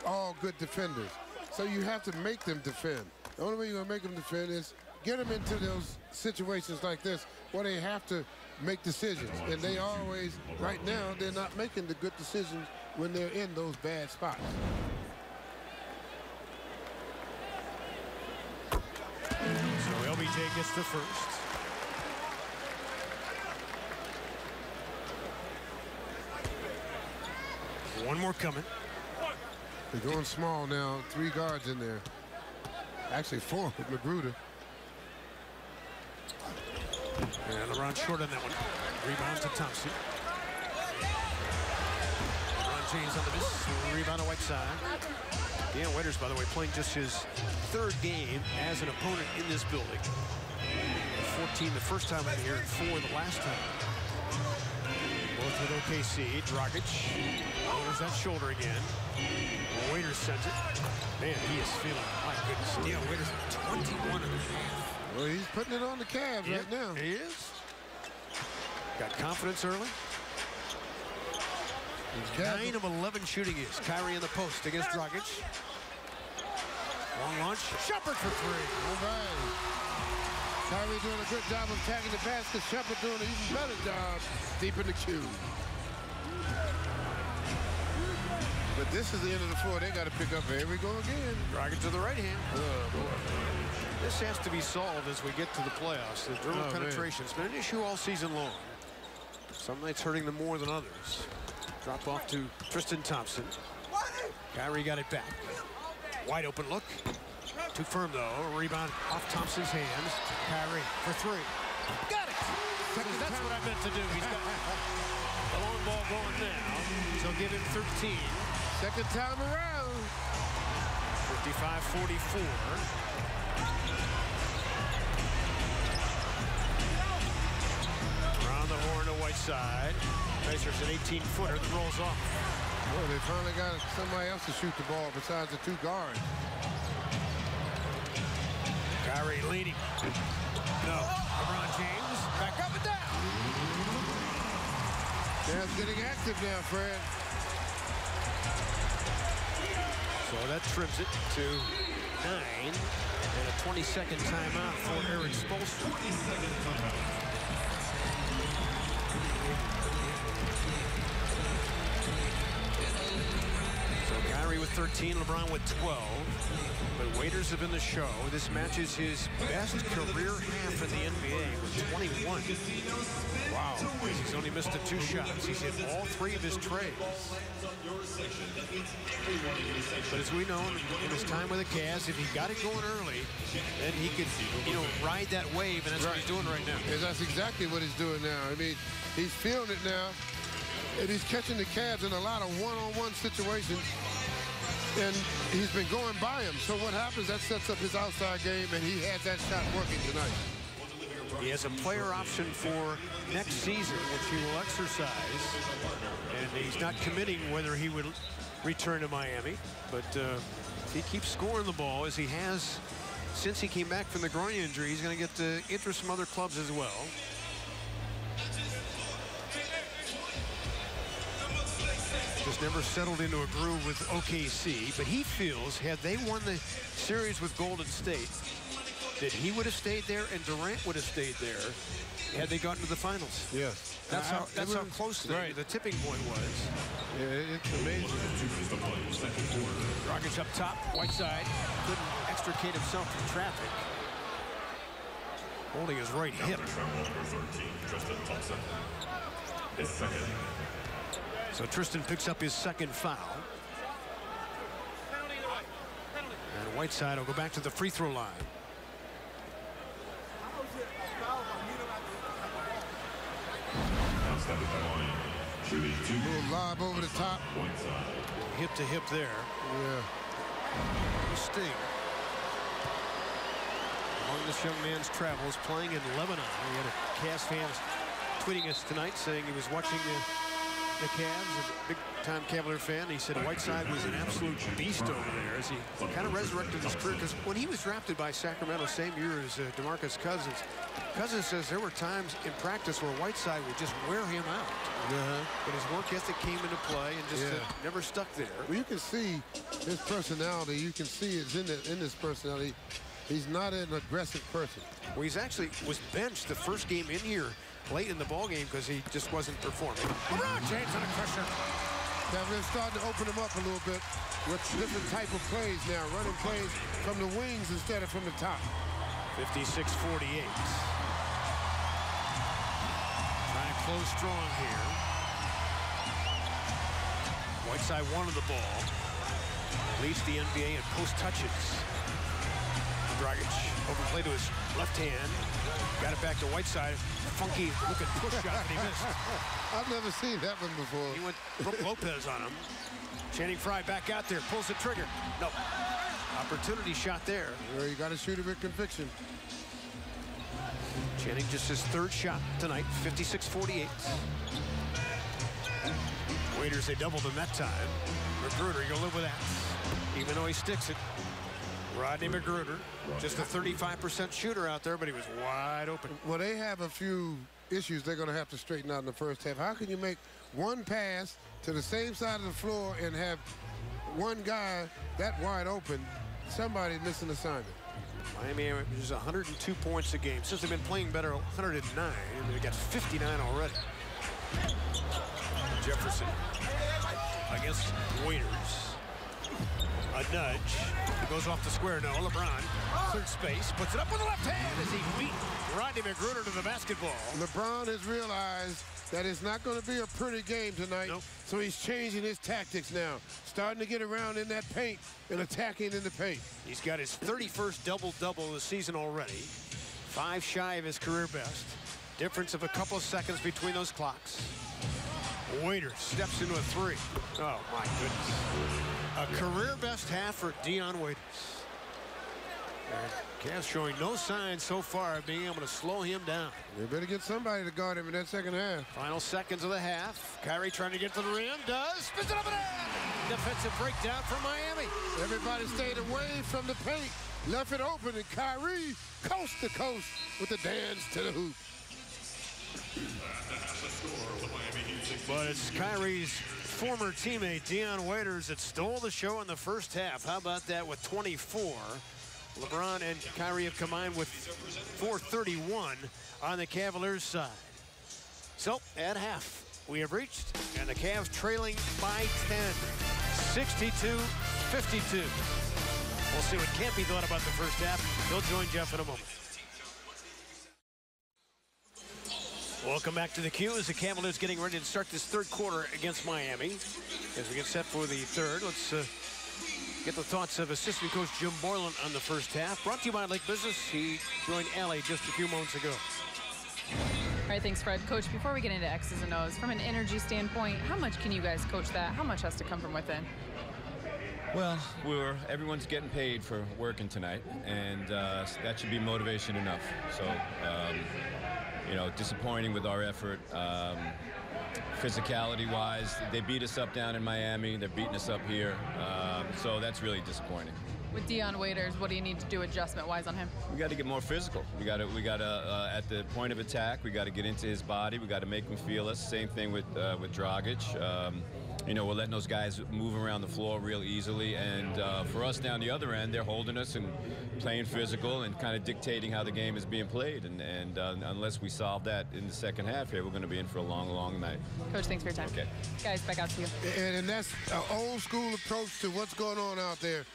all good defenders. So you have to make them defend. The only way you're going to make them defend is get them into those situations like this where they have to make decisions. And they always, right now, they're not making the good decisions when they're in those bad spots. So LBJ gets the first. One more coming. They're going small now. 3 guards in there. Actually 4 with Magruder. And LeBron short on that one. Rebound to Thompson. LeBron James on the miss. Rebound to Whiteside. Dan Waiters, by the way, playing just his 3rd game as an opponent in this building. 14 the first time in here and 4 the last time. Both with OKC. Dragic lowers that shoulder again. Waiters sends it. Man, he is feeling, my goodness. Deion Waiters 21 and a half. Well, he's putting it on the Cavs right now. He is. Got confidence early. 9 of 11 shooting is. Kyrie in the post against Dragic. Long launch. Shepard for 3. All right. Kyrie doing a good job of tagging the basket. Shepard doing an even better job deep in the queue. But this is the end of the floor. They got to pick up. Here we go again. Dragic to the right hand. Oh, boy. This has to be solved as we get to the playoffs. The dribble penetration's been an issue all season long. Some nights hurting them more than others. Drop off to Tristan Thompson. Kyrie got it back. Wide open look. Too firm though. Rebound off Thompson's hands. Kyrie for 3. Got it. That's what I meant to do. He's got the long ball going now. So give him 13. Second time around. 55-44. Around the horn to Whiteside. Measures an 18-footer that rolls off. Well, they finally got somebody else to shoot the ball besides the two guards. Kyrie leading. No. LeBron James back up and down. Cavs getting active now, Fred. So that trims it to 9 and a 20-second timeout for Eric Spoelstra. So Kyrie with 13, LeBron with 12. But waiters have been the show. This matches his best career half in the NBA with 21. Wow. He's only missed the 2 shots. He's hit all 3 of his trades. But as we know, in his time with the Cavs, if he got it going early, then he could, ride that wave, and that's what he's doing right now. And that's exactly what he's doing now. I mean, he's feeling it now, and he's catching the Cavs in a lot of one-on-one situations, and he's been going by him. So what happens, that sets up his outside game, and he had that shot working tonight. He has a player option for next season, which he will exercise. And he's not committing whether he would return to Miami. But if he keeps scoring the ball as he has since he came back from the groin injury, he's going to get interest from other clubs as well. Just never settled into a groove with OKC. But he feels, had they won the series with Golden State, that he would have stayed there and Durant would have stayed there had they gotten to the finals. Yes. That's how close the tipping point was. Yeah, it's amazing. Rockets up top, Whiteside couldn't extricate himself from traffic. Holding his right hip. So Tristan picks up his second foul. And Whiteside will go back to the free throw line. Little lob over the top. Hip to hip there. Yeah. Sting. Among this young man's travels, playing in Lebanon. We had a Cavs fan tweeting us tonight saying he was watching the Cavs, a big-time Cavalier fan. He said Whiteside was an absolute beast over there as he kind of resurrected his career. Because when he was drafted by Sacramento, same year as DeMarcus Cousins, Cousins says there were times in practice where Whiteside would just wear him out. But his work ethic came into play and just never stuck there. Well, you can see his personality. You can see it's in his personality. He's not an aggressive person. Well, he's actually was benched the first game in here late in the ball game because he just wasn't performing. LeBron James under pressure. Now we're starting to open him up a little bit with different type of plays now, running plays from the wings instead of from the top. 56-48. Trying to close strong here. Whiteside wanted the ball. Leads the NBA in post touches. Dragic overplay to his left hand. Got it back to Whiteside. Funky looking push shot and he missed. I've never seen that one before. He went Brook Lopez on him. Channing Frye back out there, pulls the trigger. No. Opportunity shot there. Well, you got to shoot it with conviction. Channing just his third shot tonight, 56-48. Waiters, they doubled him that time. Magruder, you'll live with that. Even though he sticks it. Rodney Magruder, just a 35% shooter out there, but he was wide open. Well, they have a few issues they're going to have to straighten out in the first half. How can you make one pass to the same side of the floor and have one guy that wide open? Somebody missing assignment. Miami averages 102 points a game. Since they've been playing better, 109, and they got 59 already. Jefferson against Waiters. A nudge. It goes off the square. No, LeBron. Third space. Puts it up with the left hand as he beat Rodney Magruder to the basketball. LeBron has realized that it's not going to be a pretty game tonight. Nope. So he's changing his tactics now. Starting to get around in that paint and attacking in the paint. He's got his 31st double-double of the season already. 5 shy of his career best. Difference of a couple of seconds between those clocks. Waiters steps into a three. Oh, my goodness. A career best half for Dion Waiters. Cavs showing no signs so far of being able to slow him down. They better get somebody to guard him in that second half. Final seconds of the half. Kyrie trying to get to the rim. Does. Spins it up and in. Defensive breakdown for Miami. Everybody stayed away from the paint. Left it open, and Kyrie coast to coast with the dance to the hoop. But it's Kyrie's former teammate, Dion Waiters, that stole the show in the first half. How about that with 24? LeBron and Kyrie have combined with 431 on the Cavaliers side. So at half, we have reached, and the Cavs trailing by 10, 62-52. We'll see what can't be thought about the first half. He'll join Jeff in a moment. Welcome back to the Q as the Cavaliers getting ready to start this third quarter against Miami. As we get set for the third, let's get the thoughts of assistant coach Jim Boylan on the first half. Brought to you by Lake Business. He joined Allie just a few moments ago. All right, thanks, Fred. Coach, before we get into X's and O's, from an energy standpoint, how much can you guys coach that? How much has to come from within? Well, everyone's getting paid for working tonight, and that should be motivation enough. So, you know, disappointing with our effort. Physicality-wise, they beat us up down in Miami. They're beating us up here. So that's really disappointing. With Dion Waiters, what do you need to do adjustment-wise on him? We got to get more physical. We got to at the point of attack, we got to get into his body. We got to make him feel us. Same thing with Dragic. You know, we're letting those guys move around the floor real easily, and for us down the other end, they're holding us and playing physical and kind of dictating how the game is being played. And unless we solve that in the second half here, we're going to be in for a long, long night. Coach, thanks for your time. Okay. Guys, back out to you. And that's an old-school approach to what's going on out there.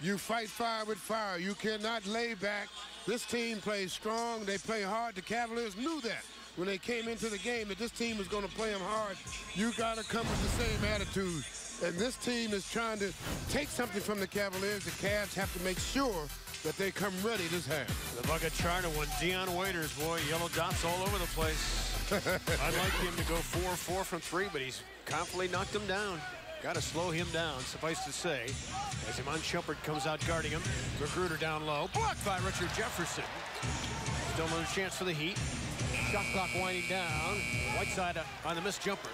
You fight fire with fire. You cannot lay back. This team plays strong. They play hard. The Cavaliers knew that when they came into the game, that this team is going to play them hard. You got to come with the same attitude. And this team is trying to take something from the Cavaliers. The Cavs have to make sure that they come ready this half. The bucket charter when Dion Waiters, boy, yellow dots all over the place. I'd like him to go 4-4 from three, but he's confidently knocked him down. Got to slow him down, suffice to say, as Iman Shumpert comes out guarding him. Magruder down low, blocked by Richard Jefferson. Still another chance for the Heat. Shot clock winding down. Whiteside on the missed jumper.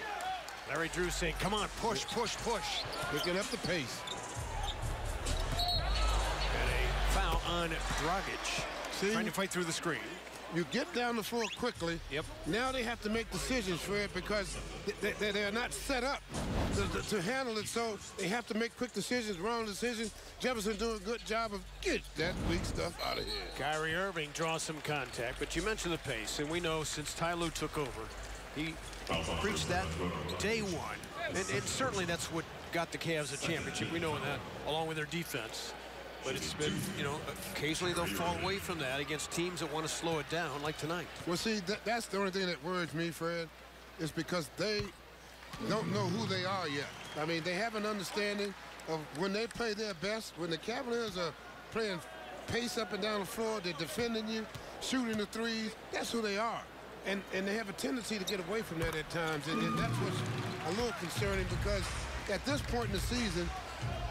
Larry Drew saying, come on, push, push, push. Picking up the pace. And a foul on Dragic. Trying to fight through the screen. You get down the floor quickly. Yep. Now they have to make decisions, Fred, because they're not set up to handle it. So they have to make quick decisions, wrong decisions. Jefferson doing a good job of get that weak stuff out of here. Kyrie Irving draws some contact, but you mentioned the pace, and we know since Ty Lue took over, he preached that day one. And certainly that's what got the Cavs a championship. We know that, along with their defense. But it's been, you know, occasionally they'll fall away from that against teams that want to slow it down, like tonight. Well, see, that's the only thing that worries me, Fred, is because they don't know who they are yet. I mean, they have an understanding of when they play their best, when the Cavaliers are playing pace up and down the floor, they're defending you, shooting the threes, that's who they are. And they have a tendency to get away from that at times, and that's what's a little concerning, because at this point in the season,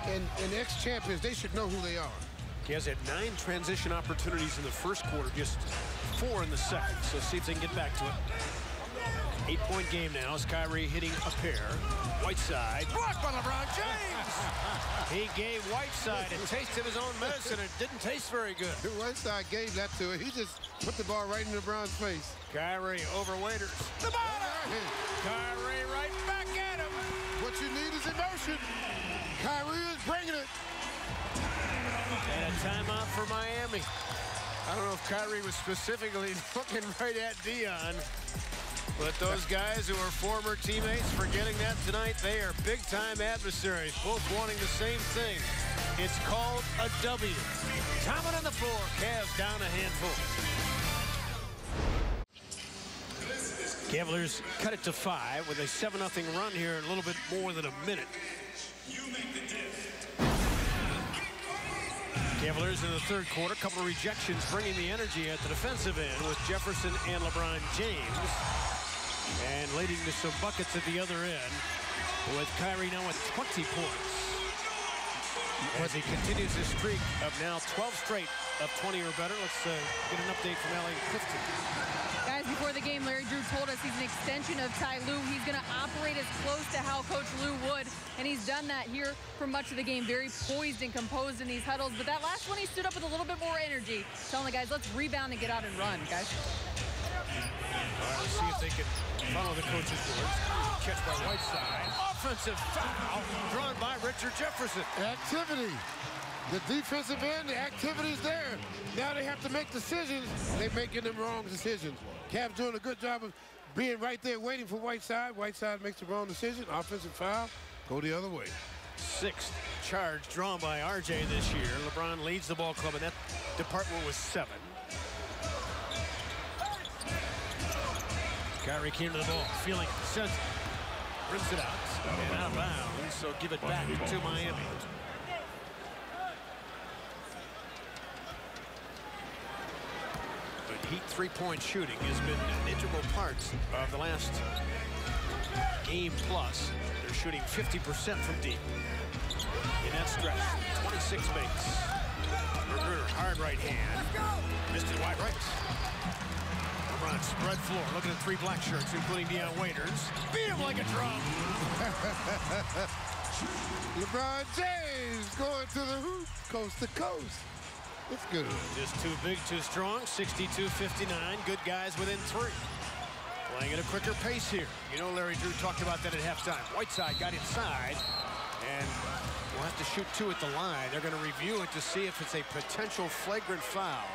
and ex-champions, they should know who they are. Cavs had 9 transition opportunities in the first quarter, just 4 in the second. So see if they can get back to it. 8-point game now as Kyrie hitting a pair. Whiteside, blocked by LeBron James. He gave Whiteside a taste of his own medicine. It didn't taste very good. Whiteside gave that to it. He just put the ball right in LeBron's face. Kyrie over Waiters. The bottom. Kyrie right back at him. What you need is emotion. Kyrie is bringing it. And a timeout for Miami. I don't know if Kyrie was specifically looking right at Dion, but those guys who are former teammates, forgetting that tonight, they are big-time adversaries, both wanting the same thing. It's called a W. Tomlin on the floor. Cavs down a handful. Cavaliers cut it to 5 with a 7-0 run here in a little bit more than a minute. Cavaliers in the third quarter, couple of rejections, bringing the energy at the defensive end with Jefferson and LeBron James. And leading to some buckets at the other end with Kyrie now with 20 points. As he continues his streak of now 12 straight of 20 or better. Let's get an update from LA 50. Guys, before the game, Larry Drew told us he's an extension of Ty Lue. He's going to operate as close to how Coach Lue would, and he's done that here for much of the game. Very poised and composed in these huddles, but that last one he stood up with a little bit more energy, telling the guys, let's rebound and get out and run, guys. All right, let's see if they can follow the coach's words. Catch by Whiteside. Offensive foul drawn by Richard Jefferson. Activity. The defensive end, the activity's there. Now they have to make decisions. They're making them wrong decisions. Cavs doing a good job of being right there waiting for Whiteside. Whiteside makes the wrong decision. Offensive foul, go the other way. Sixth charge drawn by RJ this year. LeBron leads the ball club in that department with 7. Kyrie came to the ball, feeling it, sends it, rips it out, and out of bounds, so give it back to Miami. But Heat three-point shooting has been an integral part of the last game plus. They're shooting 50% from deep in that stretch. 26 makes. Magruder, hard right hand. Missed it wide right. LeBron spread floor, looking at 3 black shirts, including Deion Waiters. Beat him like a drum. LeBron James going to the hoop, coast to coast. It's good. Just too big, too strong. 62-59. Good guys within 3. Playing at a quicker pace here. You know, Larry Drew talked about that at halftime. Whiteside got inside, and we'll have to shoot 2 at the line. They're going to review it to see if it's a potential flagrant foul.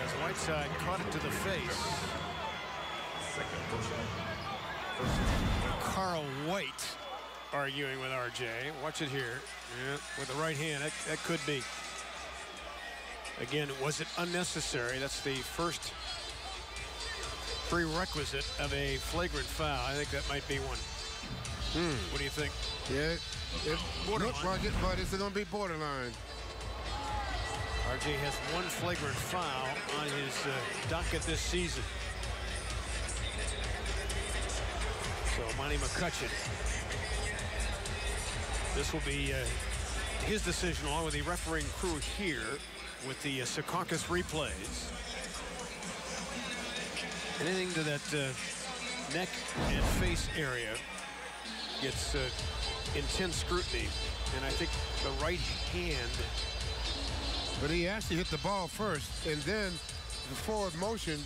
As Whiteside caught it to the face. Carl White arguing with RJ. Watch it here. Yeah, with the right hand. That could be. Again, was it unnecessary? That's the first prerequisite of a flagrant foul. I think that might be one. What do you think? Yeah, it looks like it, but it's going to be borderline. RJ has 1 flagrant foul on his docket this season. So Monty McCutcheon. This will be his decision along with the refereeing crew here with the Secaucus replays. Anything to that neck and face area gets intense scrutiny, and I think the right hand. But he actually hit the ball first, and then the forward motion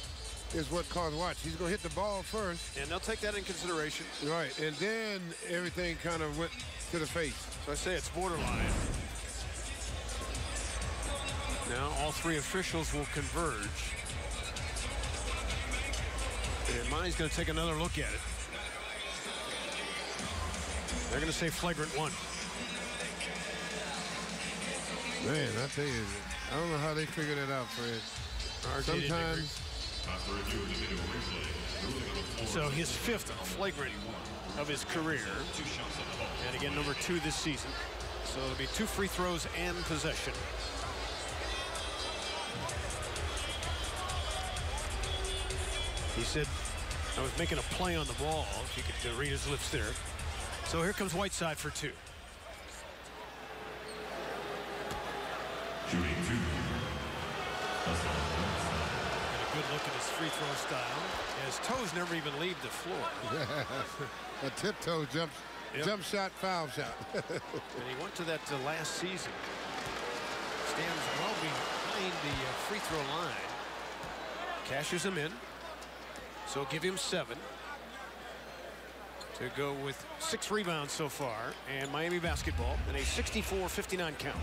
is what caused watch. He's going to hit the ball first. And they'll take that in consideration. Right, and then everything kind of went to the face. So I say it's borderline. Now all 3 officials will converge. And Monty's going to take another look at it. They're going to say flagrant 1. Man, I tell you, I don't know how they figured it out, Fred. Sometimes. So his 5th flagrant of his career. And again, number 2 this season. So it'll be 2 free throws and possession. He said, I was making a play on the ball, if you could read his lips there. So here comes Whiteside for 2. Shooting 2. And a good look at his free throw style. His toes never even leave the floor. A tiptoe jump shot, foul shot. And he went to that last season. Stands well behind the free throw line. Cashes him in. So give him 7. To go with 6 rebounds so far. And Miami basketball in a 64-59 count.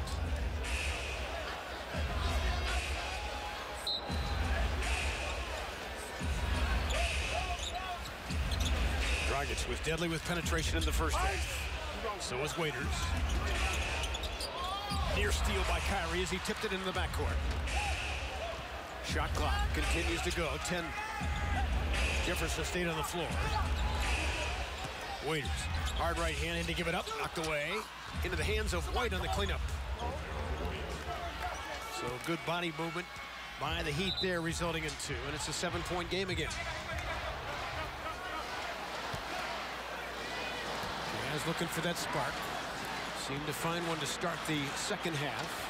Dragic was deadly with penetration in the first half. So was Waiters. Near steal by Kyrie as he tipped it into the backcourt. Shot clock continues to go. 10. Jefferson stayed on the floor. Waiters, hard right hand in to give it up. Knocked away into the hands of White on the cleanup. So good body movement by the Heat there, resulting in 2, and it's a 7-point game again. Jazz looking for that spark. Seemed to find one to start the second half.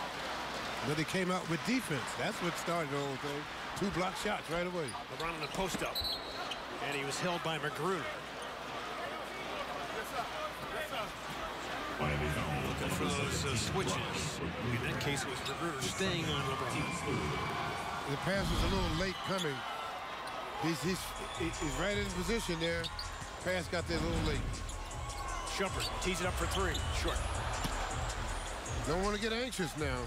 But they came out with defense. That's what started the whole thing. 2 block shots right away. LeBron in the post up, and he was held by Magruder. Looking for those switches. In that case, it was Magruder staying on LeBron. The pass was a little late coming. He's right in position there. Pass got there a little late. Shumpert tees it up for 3. Short. Don't want to get anxious now.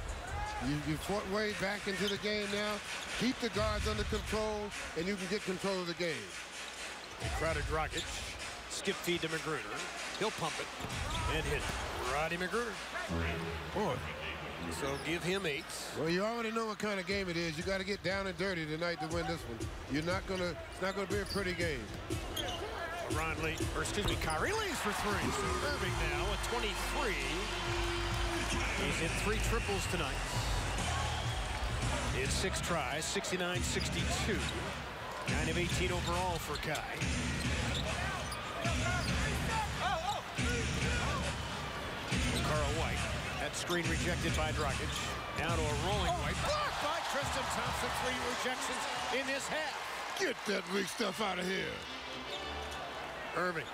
You fought way back into the game now. Keep the guards under control, and you can get control of the game. Crowded Dragic. Skip feed to Magruder. He'll pump it and hit it. Roddy Magruder. Boy. So give him 8. Well, you already know what kind of game it is. You got to get down and dirty tonight to win this one. You're not gonna. It's not gonna be a pretty game. Kyrie leads for 3. So Irving now at 23. He's hit 3 triples tonight. He had 6 tries, 69-62. 9 of 18 overall for Kai. Carl White. That screen rejected by Dragic. Now to a rolling White. Blocked by Tristan Thompson. 3 rejections in this half. Get that weak stuff out of here. Irving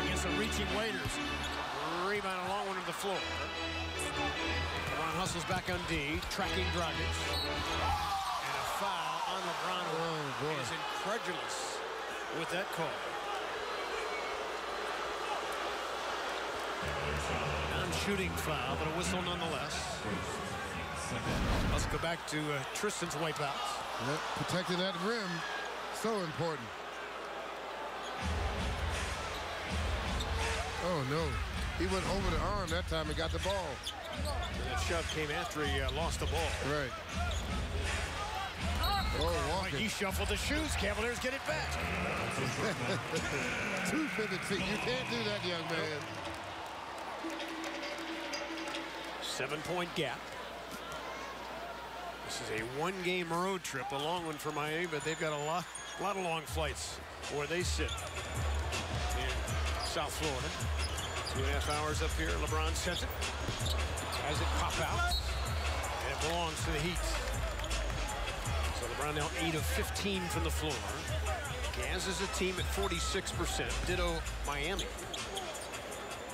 against the reaching Waiters. Rebound along one to the floor. LeBron hustles back on D, tracking Dragic. And a foul on LeBron. Oh, boy. He is incredulous with that call. Non-shooting foul, but a whistle nonetheless. Let's go back to Tristan's wipeouts. Yep, protecting that rim, so important. Oh, no. He went over the arm that time and got the ball. And that shove came after he lost the ball. Right. Oh, Walker. He shuffled the shoes. Cavaliers get it back. 252. You can't do that, young man. 7-point gap. This is a 1-game road trip, a long one for Miami, but they've got a lot of long flights where they sit in South Florida. 2.5 hours up here. LeBron sends it. Has it pop out. And it belongs to the Heat. So LeBron now 8 of 15 from the floor. Jazz is a team at 46%. Ditto Miami.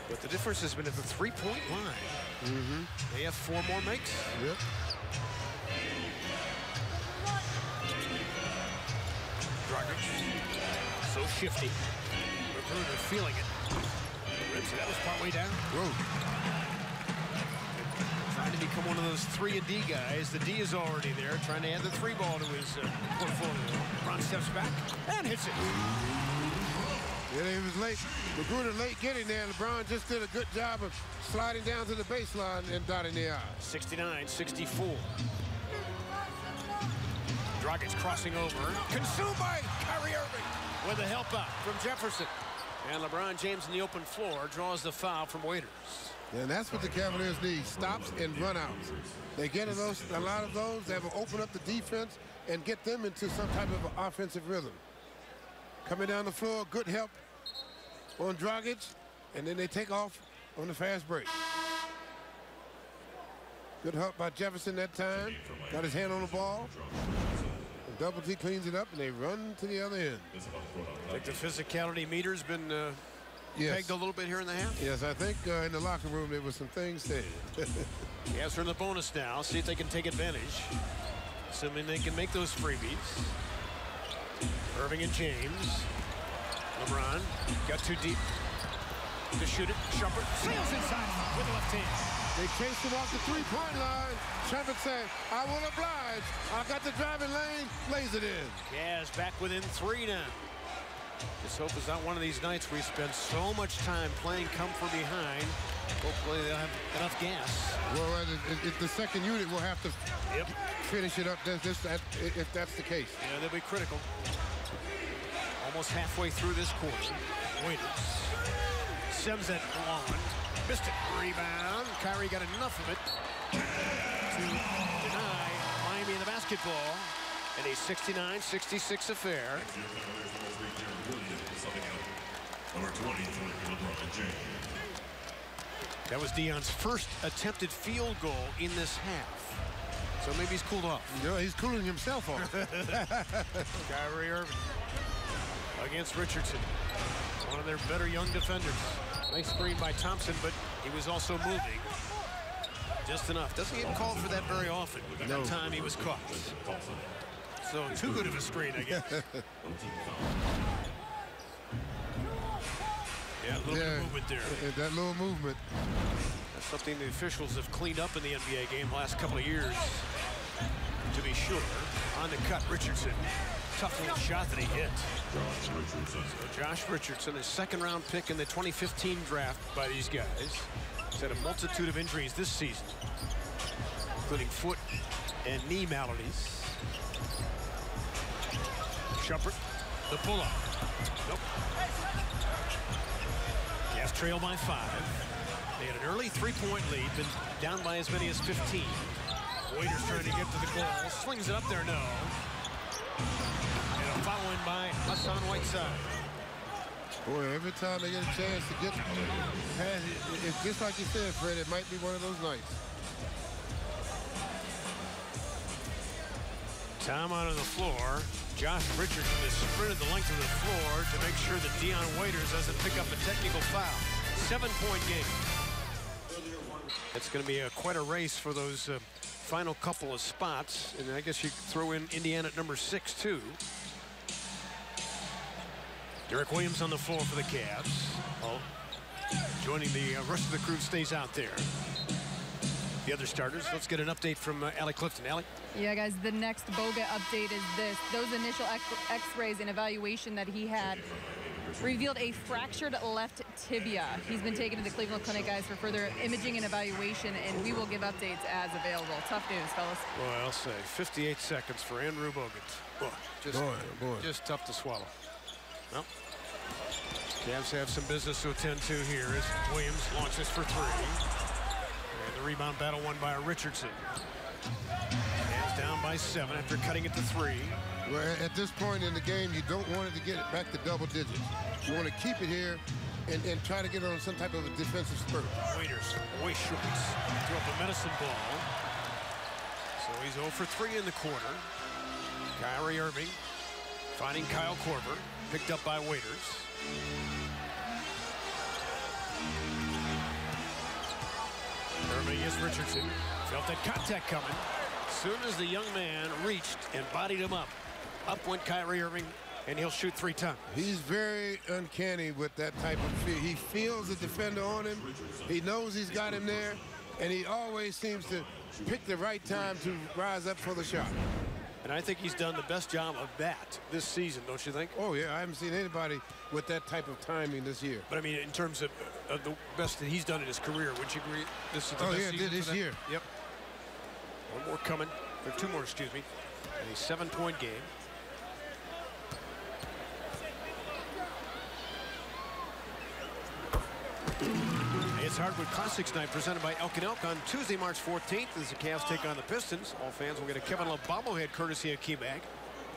But the difference has been at the 3-point line. They have 4 more makes. Yep. Dragic. So shifty. Magruder feeling it. That was partway down. Whoa. Trying to become one of those 3-and-D guys. The D is already there, trying to add the 3 ball to his portfolio. LeBron steps back and hits it. Yeah, he was late. Magruder late getting there. LeBron just did a good job of sliding down to the baseline and dotting the I. 69-64. Dragic crossing over. Consumed by Kyrie Irving with a help out from Jefferson. And LeBron James in the open floor draws the foul from Waiters. And that's what the Cavaliers need, stops and run-outs. They get a lot of those that will open up the defense and get them into some type of offensive rhythm. Coming down the floor, good help on Dragic, and then they take off on the fast break. Good help by Jefferson that time. Got his hand on the ball. And Double T cleans it up, and they run to the other end. I think the physicality meter's been pegged a little bit here in the half. Yes, I think in the locker room there was some things said. Yes, we're in the bonus now. See if they can take advantage. Assuming they can make those freebies. Irving and James. LeBron got too deep to shoot it. Shumpert sails inside with the left hand. They chased him off the 3-point line. Shumpert said, I will oblige. I got the driving lane. Lays it in. Jazz back within 3 now. Just hope it's not one of these nights where we spend so much time playing come from behind. Hopefully they'll have enough gas. Well, the second unit will have to finish it up if that's the case. Yeah, they'll be critical. Almost halfway through this quarter. Waiters. Sims that long one. Missed it. Rebound. Kyrie got enough of it to deny Miami the basketball in a 69-66 affair. Number 23, LeBron James. That was Deion's first attempted field goal in this half. So maybe he's cooled off. No, he's cooling himself off. Kyrie Irving against Richardson. One of their better young defenders. Nice screen by Thompson, but he was also moving just enough. Doesn't get called for that very often. But that time he was caught. So too good of a screen, I guess. Yeah, a little bit of movement there. That little movement. That's something the officials have cleaned up in the NBA game the last couple of years, to be sure. On the cut, Richardson. Tough little shot that he hit. So Josh Richardson, a second-round pick in the 2015 draft by these guys. He's had a multitude of injuries this season, including foot and knee maladies. Shumpert, the pull-up. Nope. Cavs trail by 5. They had an early three-point lead, been down by as many as 15. Waiters trying to get to the goal. Swings it up there, no. And a foul in by Hassan Whiteside. Boy, every time they get a chance to get past, it's just like you said, Fred, it might be one of those nights. Time out on the floor. Josh Richardson has sprinted the length of the floor to make sure that Dion Waiters doesn't pick up a technical foul. 7-point game. It's going to be quite a race for those final couple of spots. And I guess you throw in Indiana at number 6, too. Derek Williams on the floor for the Cavs. Oh, joining the rest of the crew stays out there. The other starters. Let's get an update from Allie Clifton. Allie? Yeah, guys, the next Boga update is this. Those initial x-rays and evaluation that he had revealed a fractured left tibia. He's been taken to the Cleveland Clinic, guys, for further imaging and evaluation, and we will give updates as available. Tough news, fellas. Boy, I'll say 58 seconds for Andrew Bogut. Boy, just tough to swallow. Well, Cavs have some business to attend to here as Williams launches for 3. And the rebound battle won by Richardson. Cavs down by 7 after cutting it to 3. Well, at this point in the game, you don't want it to get it back to double digits. You want to keep it here and try to get on some type of a defensive spurt. Waiters, way short. Threw up a medicine ball. So he's 0 for 3 in the quarter. Kyrie Irving finding Kyle Korver. Picked up by Waiters. Irving against Richardson. Felt that contact coming. As soon as the young man reached and bodied him up went Kyrie Irving, and he'll shoot 3 times. He's very uncanny with that type of feel. He feels the defender on him. He knows he's got him there, and he always seems to pick the right time to rise up for the shot. And I think he's done the best job of that this season, don't you think? Oh, yeah. I haven't seen anybody with that type of timing this year. But, I mean, in terms of the best that he's done in his career, would you agree this is the best season this year. Yep. One more coming, or 2 more, excuse me. And a 7-point game. It's Hardwood Classics Night presented by Elk & Elk on Tuesday, March 14th as the Cavs take on the Pistons. All fans will get a Kevin Love bobblehead courtesy of KeyBank.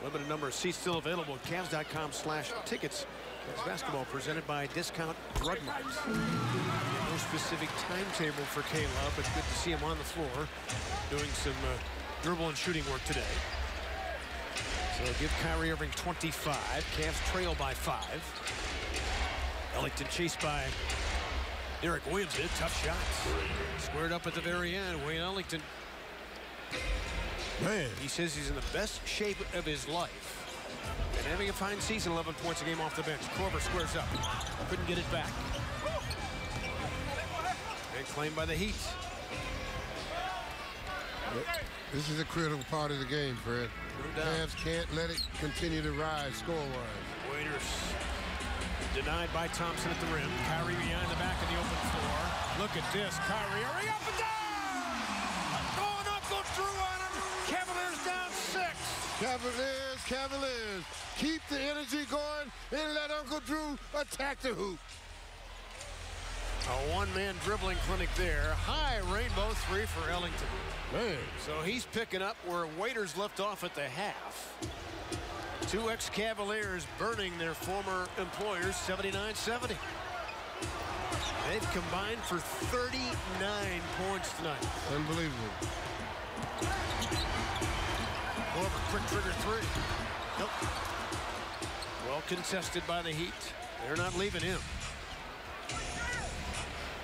Limited number of seats still available at Cavs.com/tickets. It's basketball presented by Discount Drug Mart. No specific timetable for K-Love, but good to see him on the floor doing some dribble and shooting work today. So give Kyrie Irving 25. Cavs trail by 5. Ellington chased by Derek Williams. Hit tough shots. Squared up at the very end. Wayne Ellington. Man. He says he's in the best shape of his life. And having a fine season, 11 points a game off the bench. Korver squares up. Couldn't get it back. And claimed by the Heat. This is a critical part of the game, Fred. No doubt. Cavs can't let it continue to rise score-wise. Waiters denied by Thompson at the rim. Kyrie behind the back of the open floor. Look at this. Kyrie Irving up and down! Going up, go through on him. Cavaliers down 6. Cavaliers. Keep the energy going and let Uncle Drew attack the hoop. A one-man dribbling clinic there. High rainbow three for Ellington. Man. So he's picking up where Waiters left off at the half. Two ex-Cavaliers burning their former employers 79-70. They've combined for 39 points tonight. Unbelievable. Over quick trigger three. Nope. Well contested by the Heat. They're not leaving him.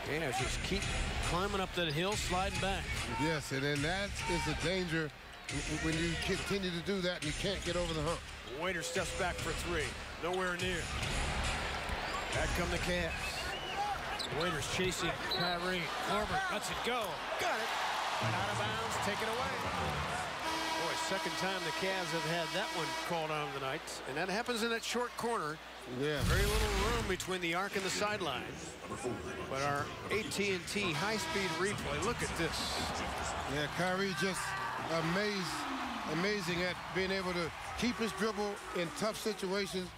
Cavs just keep climbing up that hill, sliding back. Yes, and then that is the danger when you continue to do that and you can't get over the hump. Waiter steps back for three. Nowhere near. Back come the Cavs. Waiters chasing Kyrie. Corbett lets it go. Got it. Went out of bounds. Take it away. Boy, second time the Cavs have had that one called on tonight. And that happens in that short corner. Yeah. Very little room between the arc and the sideline. But our AT&T high-speed replay, look at this. Yeah, Kyrie just amazing at being able to keep his dribble in tough situations.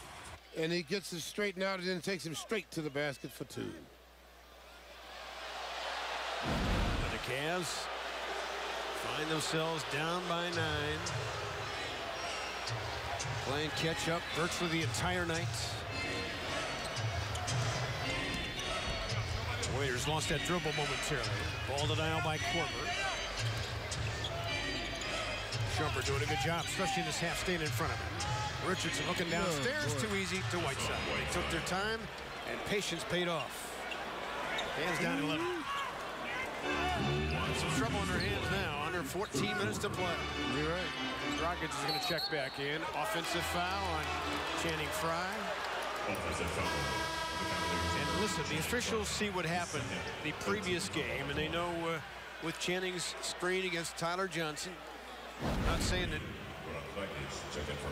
And he gets it straightened out and then takes him straight to the basket for two. And the Cavs find themselves down by 9. Playing catch-up virtually the entire night. Waiters lost that dribble momentarily. Ball denial by Corbett. Shumpert doing a good job, especially in this half, staying in front of him. Richardson looking downstairs, too easy to Whiteside. They took their time, and patience paid off. Hands down 11. Some trouble in their hands now. Under 14 minutes to play. You're right. Dragic is going to check back in. Offensive foul on Channing Frye. Offensive foul. And listen, the officials see what happened the previous game, and they know with Channing's screen against Tyler Johnson. Not saying that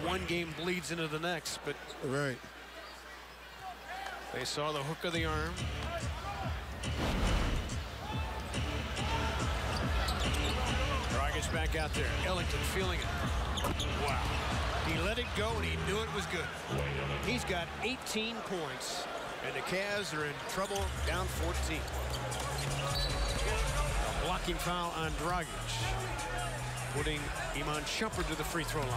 one game bleeds into the next, but right. They saw the hook of the arm. Dragic back out there. Ellington feeling it. Wow. He let it go, and he knew it was good. He's got 18 points, and the Cavs are in trouble, down 14. A blocking foul on Dragic, putting Iman Shumpert to the free throw line.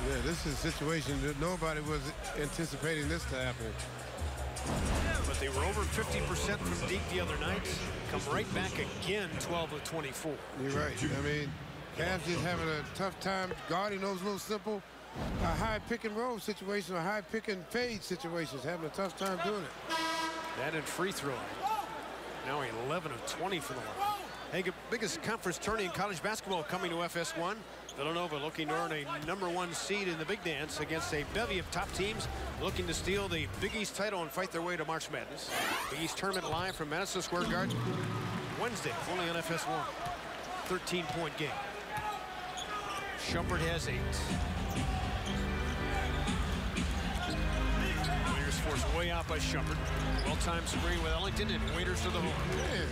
Yeah, this is a situation that nobody was anticipating this to happen. But they were over 50% from deep the other night. Come right back again, 12 of 24. You're right. I mean, Cavs just having a tough time guarding those little simple high pick and roll situations or high pick and fade situations, having a tough time doing it. That in free throwing. Now 11 of 20 for the line. Hey, biggest conference tourney in college basketball coming to FS1. Villanova looking to earn a #1 seed in the Big Dance against a bevy of top teams looking to steal the Big East title and fight their way to March Madness. Big East tournament live from Madison Square Garden Wednesday, only on FS1. 13-point game. Shumpert has 8. Waiters forced way out by Shumpert. Well-timed screen with Ellington and Waiters to the hole. Man.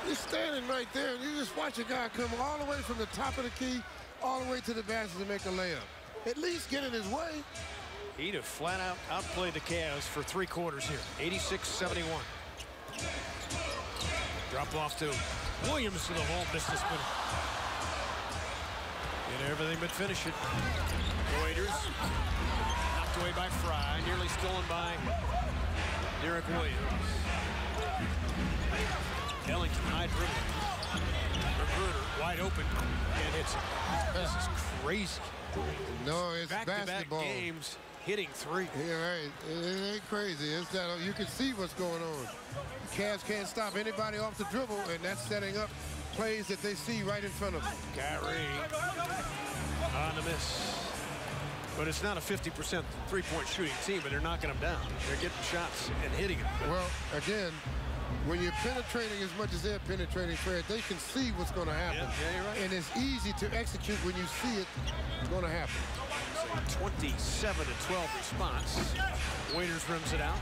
You're standing right there, and you just watch a guy come all the way from the top of the key all the way to the basket to make a layup. At least get in his way. He'd have flat out outplayed the Cavs for 3 quarters here. 86-71. Drop off to Williams to the hole, missed the spinner. Did everything but finish it. Waiters knocked away by Frye, nearly stolen by Derek Williams. Ellington high dribbling. Magruder wide open and hits it. This is crazy. No, it's back-to-back basketball. games hitting 3. Yeah, right. It ain't crazy. It's that you can see what's going on. Cavs can't stop anybody off the dribble, and that's setting up plays that they see right in front of them. Kyrie on the miss. But it's not a 50% three-point shooting team, but they're knocking them down. They're getting shots and hitting them. Well, again, when you're penetrating as much as they're penetrating, Fred, they can see what's going to happen. Yeah, you're right. And it's easy to execute when you see it going to happen. It's a 27-12 response. Waiters rims it out.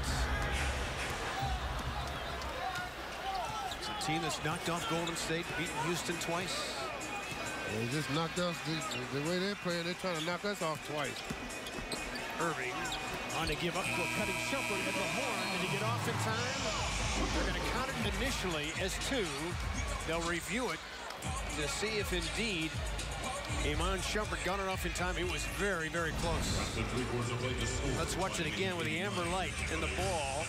It's a team that's knocked off Golden State, beaten Houston twice. They just knocked us, the way they're playing, they're trying to knock us off twice. Irving On to give up to a cutting Shumpert at the horn. Did he get off in time? They're going to count it initially as 2. They'll review it to see if indeed Iman Shumpert got it off in time. It was very, very close. Let's watch it again with the amber light and the ball.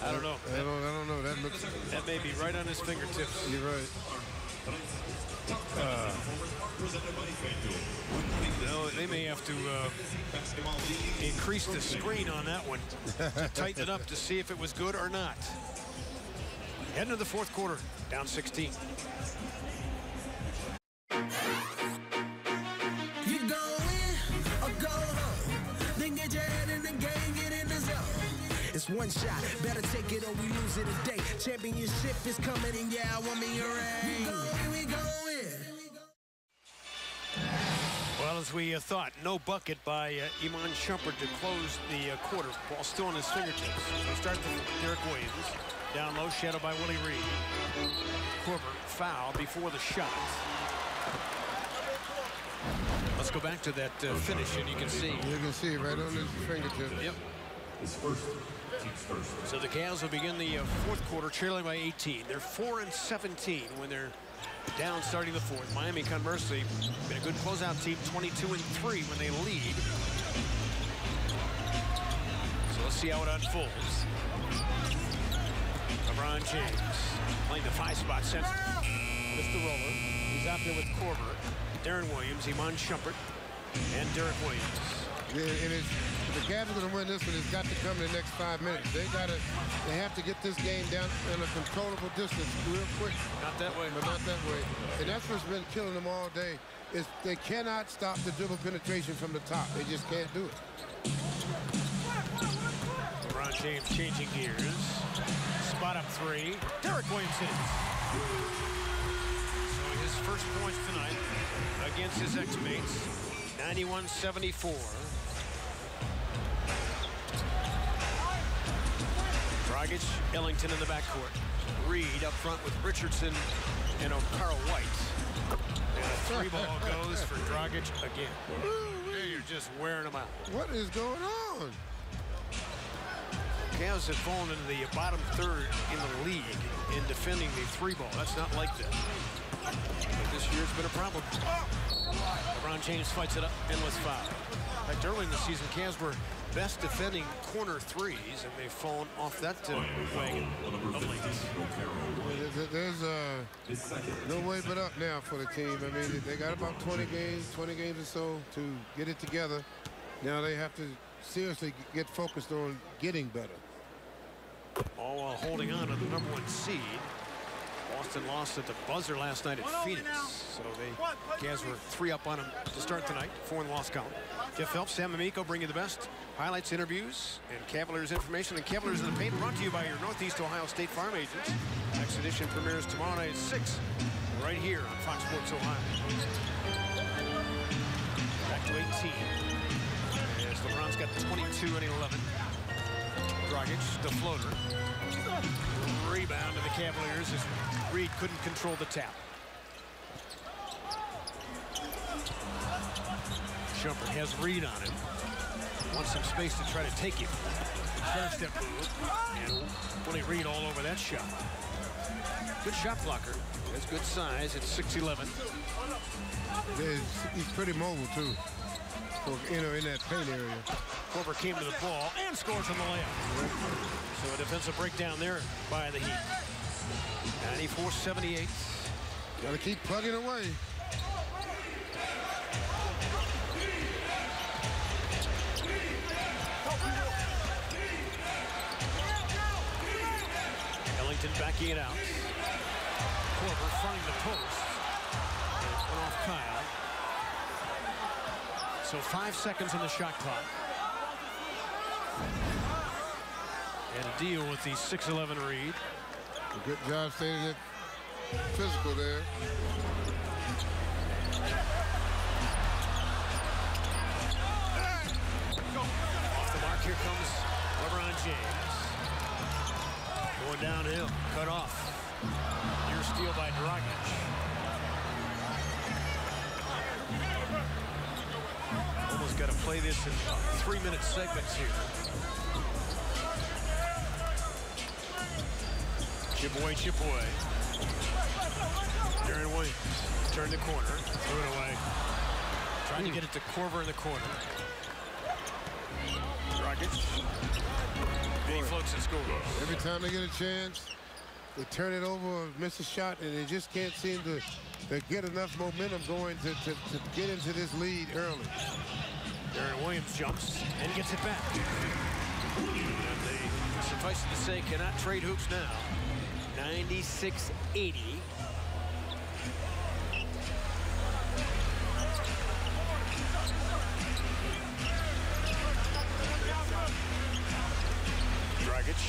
I don't know. I don't know. That may be right on his fingertips. You're right. No, they may have to increase the screen on that one to tighten it up to see if it was good or not. Heading to the 4th quarter, down 16. You go in or go home. Then get your head in the game, get in the zone. It's one shot, better take it or we lose it today. Championship is coming and yeah, I want me a ring. We go in. Well, as we thought, no bucket by Iman Shumpert to close the quarter. Ball still on his fingertips. We start with Derek Williams. Down low, shadow by Willie Reed. Corver foul before the shot. Let's go back to that finish, and you can see. You can see right on his fingertips. Yep. So the Cavs will begin the 4th quarter trailing by 18. They're 4-17 when they're down starting the 4th. Miami, conversely, been a good closeout team, 22-3 when they lead. So let's see how it unfolds. LeBron James playing the 5 spot center with the roller. He's out there with Corver, Darren Williams, Iman Shumpert, and Derek Williams. Yeah, and the Cavs are going to win this one. It's got to come in the next 5 minutes. They have to get this game down in a controllable distance real quick. Not that way. But not that way. And that's what's been killing them all day. Is they cannot stop the dribble penetration from the top. They just can't do it. LeBron James changing gears. Spot up 3. Derek Williams hits. So his first points tonight against his ex-mates. 91-74. Dragic, Ellington in the backcourt. Reed up front with Richardson and O'Carl White. And a 3 ball goes for Dragic again. You're just wearing them out. What is going on? Cavs have fallen into the bottom 3rd in the league in defending the 3 ball. That's not like that. But this year it's been a problem. LeBron James fights it up, endless foul. In fact, early in the season, Cavs were best defending corner 3s, and they've fallen off that wagon of late. There's no way but up now for the team. I mean, they got about 20 games or so to get it together. Now they have to seriously get focused on getting better. All while holding on to the #1 seed. Boston lost at the buzzer last night at Phoenix. So the Cavs were 3 up on them to start tonight. 4 in the loss column. Jeff Phelps, Sam Amico bring you the best highlights, interviews, and Cavaliers information. And Cavaliers in the Paint brought to you by your Northeast Ohio State Farm agents. Next edition premieres tomorrow night at 6 right here on Fox Sports Ohio. Back to 18. As LeBron's got 22 and 11. Dragic, the floater. Rebound to the Cavaliers as Reed couldn't control the tap. Shumpert has Reed on him. Wants some space to try to take him. First step move. And Willie Reed all over that shot. Good shot blocker. Has good size. It's 6'11". He's pretty mobile, too. In that paint area. Corver came to the ball and scores on the layup. So a defensive breakdown there by the Heat. 94-78. Got to keep plugging away. Ellington backing it out. Corver finding the post. And it's one off Kyle. So 5 seconds on the shot clock. And a deal with the 6'11" Reed. A good job staying it physical there. Off the mark, here comes LeBron James. Going downhill, cut off. Near steal by Dragic. Almost got to play this in 3-minute segments here. Chip away. Darren Williams turned the corner, threw it away. Trying to get it to Korver in the corner. Dragic. And he floats and scores. Every time they get a chance, they turn it over or miss a shot, and they just can't seem to get enough momentum going to get into this lead early. Darren Williams jumps and gets it back. And they, suffice it to say, cannot trade hoops now. 96-80. Dragic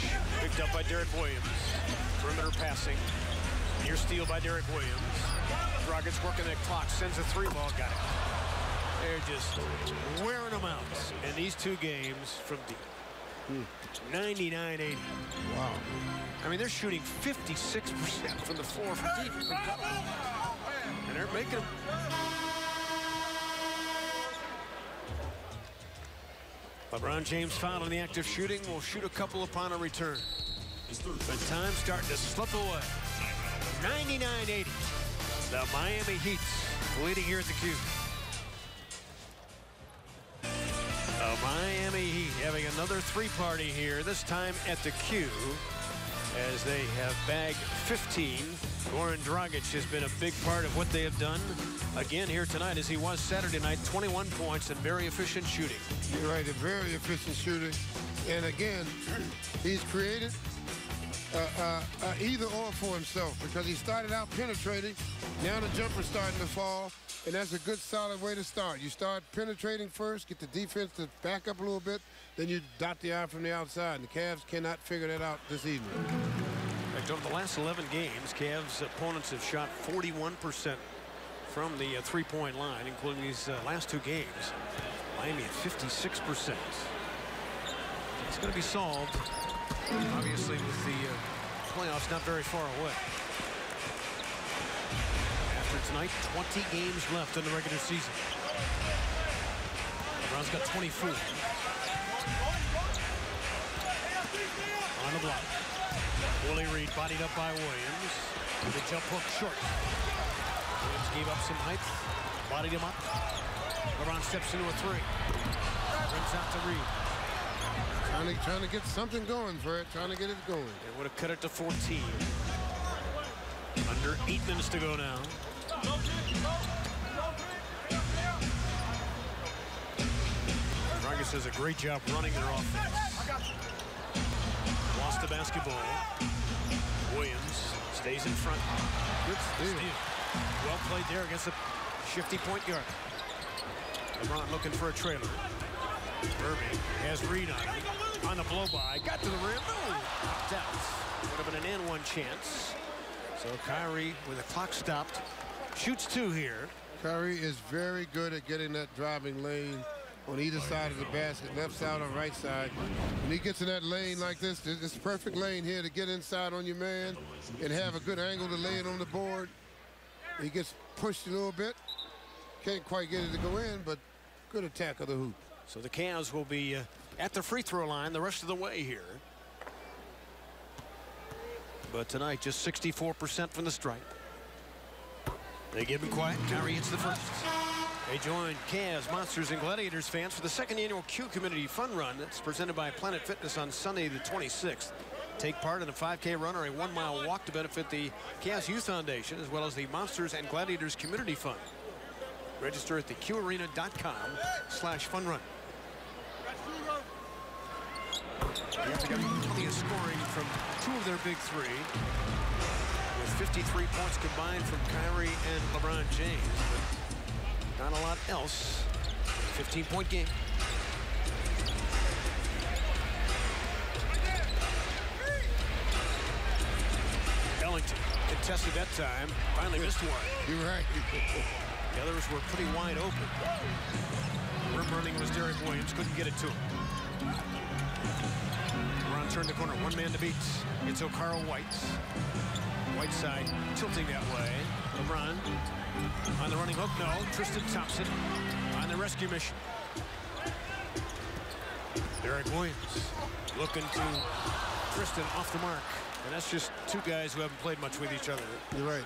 picked up by Derek Williams. Perimeter passing. Near steal by Derek Williams. Dragic working that clock, sends a 3-ball, got it. They're just wearing them out in these two games from deep. 99-80. Wow. I mean, they're shooting 56% from the floor from deep. And they're making them. LeBron James fouled on the act of shooting. Will shoot a couple upon a return. But time's starting to slip away. 99-80. The Miami Heat leading here at the Q. The Miami Heat having another three-party here, this time at the Q, as they have bagged 15. Goran Dragic has been a big part of what they have done again here tonight, as he was Saturday night. 21 points and very efficient shooting. You're right, a very efficient shooting. And again, he's created either or for himself, because he started out penetrating. Now the jumper's starting to fall, and that's a good solid way to start. You start penetrating first, get the defense to back up a little bit, then you dot the eye from the outside. And the Cavs cannot figure that out this evening. In fact, over the last 11 games, Cavs opponents have shot 41% from the three-point line, including these last two games. Miami at 56%. It's going to be solved, obviously, with the playoffs not very far away. After tonight, 20 games left in the regular season. LeBron's got 24. On the block. Willie Reed bodied up by Williams. The jump hook short. Williams gave up some height. Bodied him up. LeBron steps into a three. Rims out to Reed. Trying to get something going for it. Trying to get it going. They would have cut it to 14. Under 8 minutes to go now. Dragic does a great job running their offense. Lost the basketball. Williams stays in front. Good steal. Well played there against a shifty point guard. LeBron looking for a trailer. Irving has Reed on him. On the blow-by. Got to the rim. No! Popped out. Would have been an and one chance. So Kyrie, with the clock stopped, shoots two here. Kyrie is very good at getting that driving lane on either side of the basket, left side or right side. When he gets in that lane like this, this perfect lane here to get inside on your man and have a good angle to lay it on the board. He gets pushed a little bit. Can't quite get it to go in, but good attack of the hoop. So the Cavs will be at the free throw line the rest of the way here. But tonight, just 64% from the stripe. They give him quiet. Kyrie hits the first. They join Cavs, Monsters, and Gladiators fans for the second annual Q Community Fun Run that's presented by Planet Fitness on Sunday the 26th. Take part in a 5K run or a 1-mile walk to benefit the Cavs Youth Foundation, as well as the Monsters and Gladiators Community Fund. Register at theqarena.com/funrun. They got plenty of scoring from two of their big three, with 53 points combined from Kyrie and LeBron James. But not a lot else. 15-point game. Ellington contested that time. Finally missed one. You're right. The others were pretty wide open. Rim running was Derek Williams. Couldn't get it to him. LeBron turned the corner. One man to beat. It's Okaro White. Whiteside tilting that way. LeBron on the running hook. No. Tristan Thompson on the rescue mission. Derek Williams looking to Tristan off the mark. And that's just two guys who haven't played much with each other. You're right.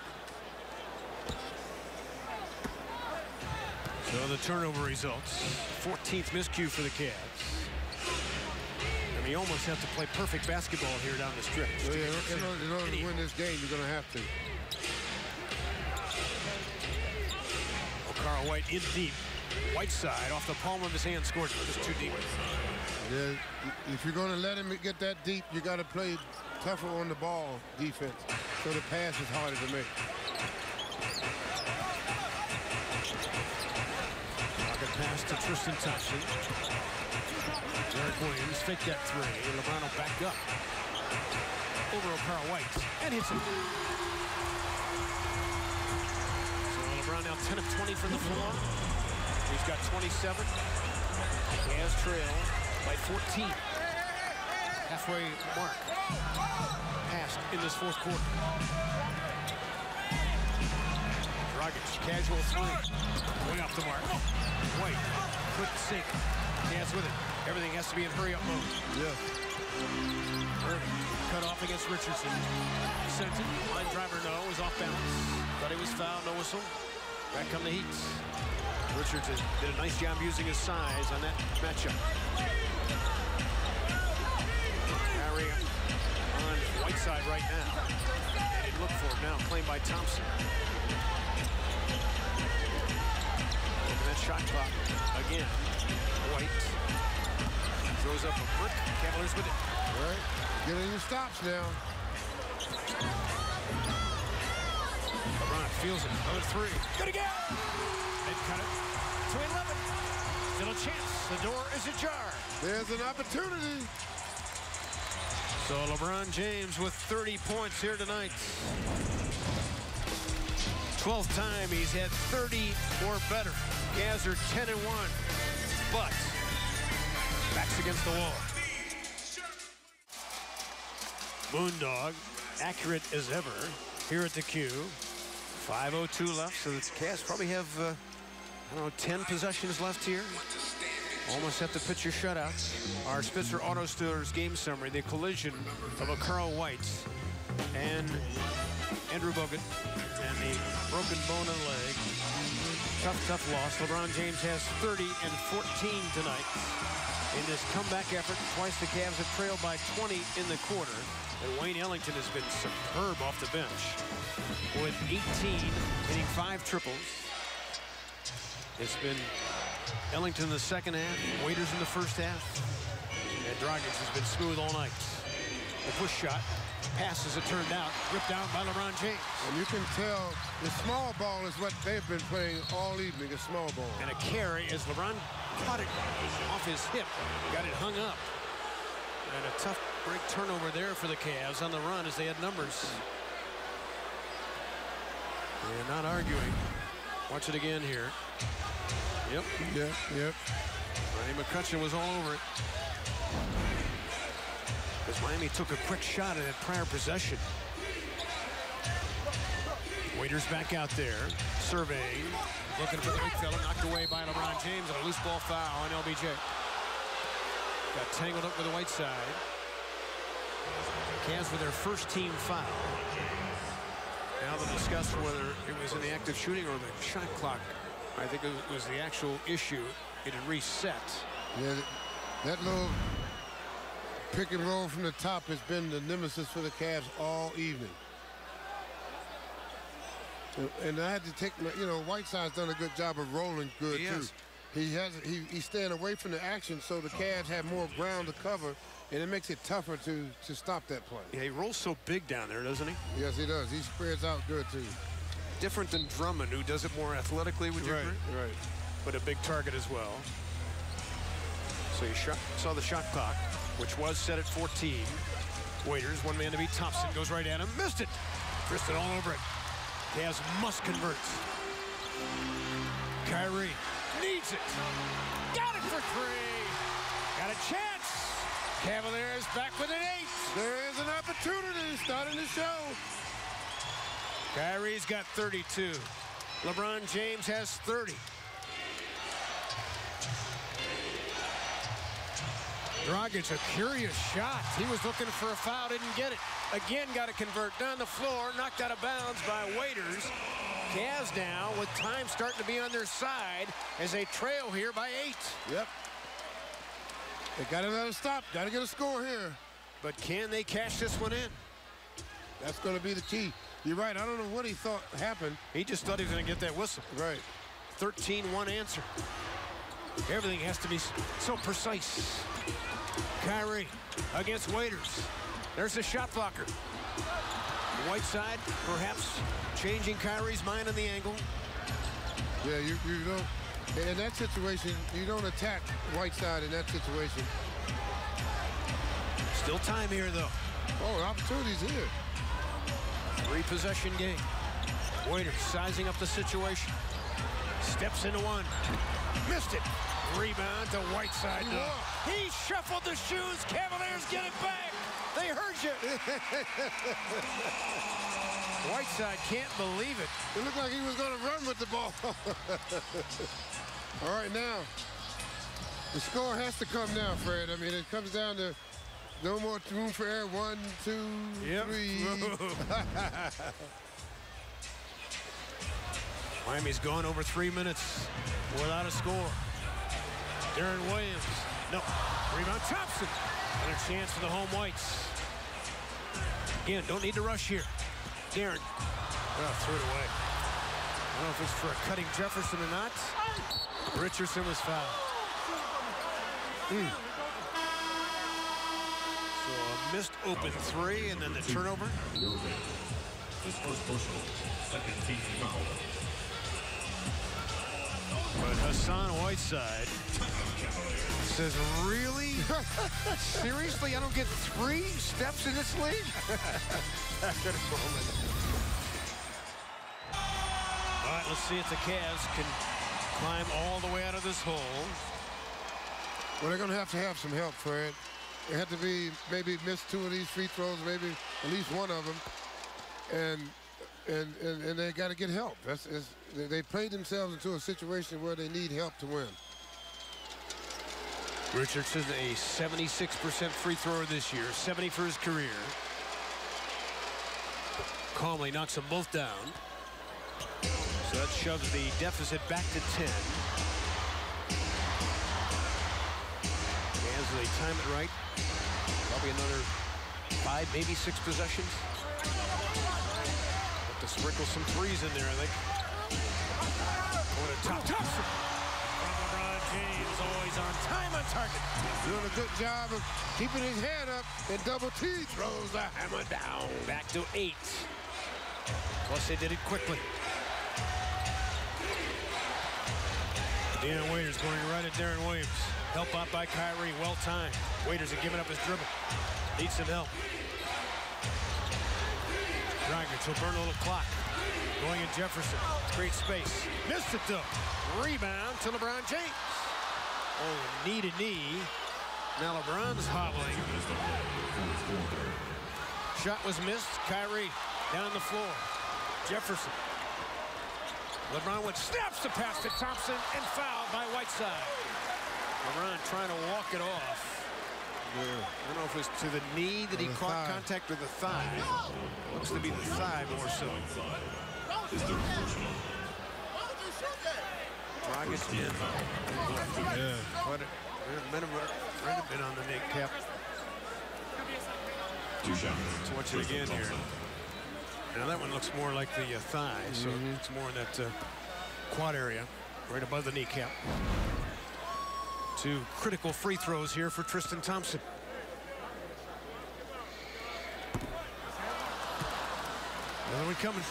So the turnover results. 14th miscue for the Cavs. I mean, you almost have to play perfect basketball here down the stretch. Well, in order to win this game, you're going to have to. Carl White in deep. Whiteside off the palm of his hand scored just too deep. Yeah, if you're going to let him get that deep, you got to play tougher on the ball defense, so the pass is harder to make. Pocket pass to Tristan Thompson. Derek Williams fake that three. LeBron will back up. Over Carl White and hits it. LeBron now 10 of 20 from the floor. He's got 27. Cavs trail by 14. Halfway mark. Passed in this fourth quarter. Dragic, casual three. Way off the mark. White couldn't sink. Cavs with it. Everything has to be in hurry-up mode. Yeah. Irving cut off against Richardson. Sent it. Line driver, no. Was off balance. Thought he was fouled. No whistle. Back come the Heat. Richardson did a nice job using his size on that matchup. Harry on Whiteside right now. They didn't look for him now. Claimed by Thompson. And that shot clock again. White throws up a brick. Cavaliers with it. All right. Getting your stops now. LeBron feels it. Another three. Good again. They cut it to 11. Still a chance. The door is ajar. There's an opportunity. So LeBron James with 30 points here tonight. 12th time he's had 30 or better. Cavs are 10-1. But backs against the wall. Moondog, accurate as ever here at the Q. 5:02 left, so the Cavs probably have, I don't know, 10 possessions left here. Almost have to pitch your shutouts. Our Spitzer Auto Stores game summary, the collision of a Carl White and Andrew Bogut, and the broken bone in the leg. Tough loss. LeBron James has 30 and 14 tonight in this comeback effort. Twice the Cavs have trailed by 20 in the quarter. And Wayne Ellington has been superb off the bench with 18, hitting 5 triples. It's been Ellington in the second half, Waiters in the first half, and Dragic has been smooth all night. The push shot, pass as it turned out, ripped down by LeBron James. And you can tell the small ball is what they've been playing all evening, a small ball. And a carry as LeBron caught it off his hip, got it hung up. And a tough break turnover there for the Cavs on the run as they had numbers. And not arguing. Watch it again here. Yep. Yep. Ronnie McCutcheon was all over it. Because Miami took a quick shot at that prior possession. Waiters back out there, surveying, looking for the big fella, knocked away by LeBron James on a loose ball foul on LBJ. Got tangled up with the Whiteside. Cavs with their first team foul. Now they'll discuss whether it was in the act of shooting or the shot clock. I think it was the actual issue. It had reset. Yeah, that little pick and roll from the top has been the nemesis for the Cavs all evening. And I had to take my, Whiteside's done a good job of rolling good too. He's staying away from the action, so the Cavs have more ground to cover, and it makes it tougher to stop that play. Yeah, he rolls so big down there, doesn't he? Yes, he does. He spreads out good too. Different than Drummond, who does it more athletically, would you agree? Right. But a big target as well. So you saw the shot clock, which was set at 14. Waiters, one man to beat. Thompson goes right at him, missed it. Tristan all over it. Cavs must convert. Kyrie needs it. Got it for 3. Got a chance. Cavaliers back with an 8. There is an opportunity starting the show. Kyrie's got 32. LeBron James has 30. Dragic, a curious shot. He was looking for a foul, didn't get it. Again, got to convert down the floor, knocked out of bounds by Waiters. Cavs now with time starting to be on their side as they trail here by 8. Yep. They got to let it stop. Got to get a score here. But can they cash this one in? That's going to be the key. You're right. I don't know what he thought happened. He just thought he was going to get that whistle. Right. 13-1 answer. Everything has to be so precise. Kyrie against Waiters. There's the shot blocker. Whiteside perhaps changing Kyrie's mind on the angle. Yeah, you don't. In that situation, you don't attack Whiteside in that situation. Still time here, though. Oh, opportunities here. 3-possession game. Waiters sizing up the situation. Steps into one. Missed it. Rebound to Whiteside. He shuffled the shoes. Cavaliers get it back. They heard you. Whiteside can't believe it. It looked like he was going to run with the ball. All right, now, the score has to come now, Fred. I mean, it comes down to no more room for error. 1, 2, 3. Miami's gone over 3 minutes without a score. Darren Williams. No. Rebound Thompson. And a chance for the home whites. Again, don't need to rush here. Darren. Oh, threw it away. I don't know if it's for a cutting Jefferson or not. Richardson was fouled. So a missed open 3 and then the turnover. His first personal, second team foul. But Hassan Whiteside says, really? Seriously? I don't get 3 steps in this league? Good moment. All right, let's see if the Cavs can climb all the way out of this hole. Well, they're going to have some help, Fred. They have to be maybe miss 2 of these free throws, maybe at least 1 of them. And they got to get help. They played themselves into a situation where they need help to win. Richardson, a 76% free thrower this year, 70 for his career. Calmly knocks them both down. So that shoves the deficit back to 10. As they time it right, probably another 5, maybe 6 possessions. To sprinkle some 3s in there, I think. Going to top. From LeBron James, always on time, on target. Doing a good job of keeping his head up, and Double T throws the hammer down. Back to 8. Plus, they did it quickly. Deion Waiters going right at Darren Williams. Help out by Kyrie, well timed. Waiters are giving up his dribble. Needs some help. Dragic will burn a little clock. Going at Jefferson. Great space. Missed it, though. Rebound to LeBron James. Oh, knee to knee. Now LeBron's hobbling. Shot was missed. Kyrie down the floor. Jefferson. LeBron snaps the pass to Thompson and fouled by Whiteside. LeBron trying to walk it off. I don't know if it was to the knee that he caught contact with the thigh. Looks to be the thigh more so. Dragic in. Yeah. What might have been on the kneecap. Let's watch it again here. Now that one looks more like the thigh, so it's more in that quad area, right above the kneecap. 2 critical free throws here for Tristan Thompson. Another one coming.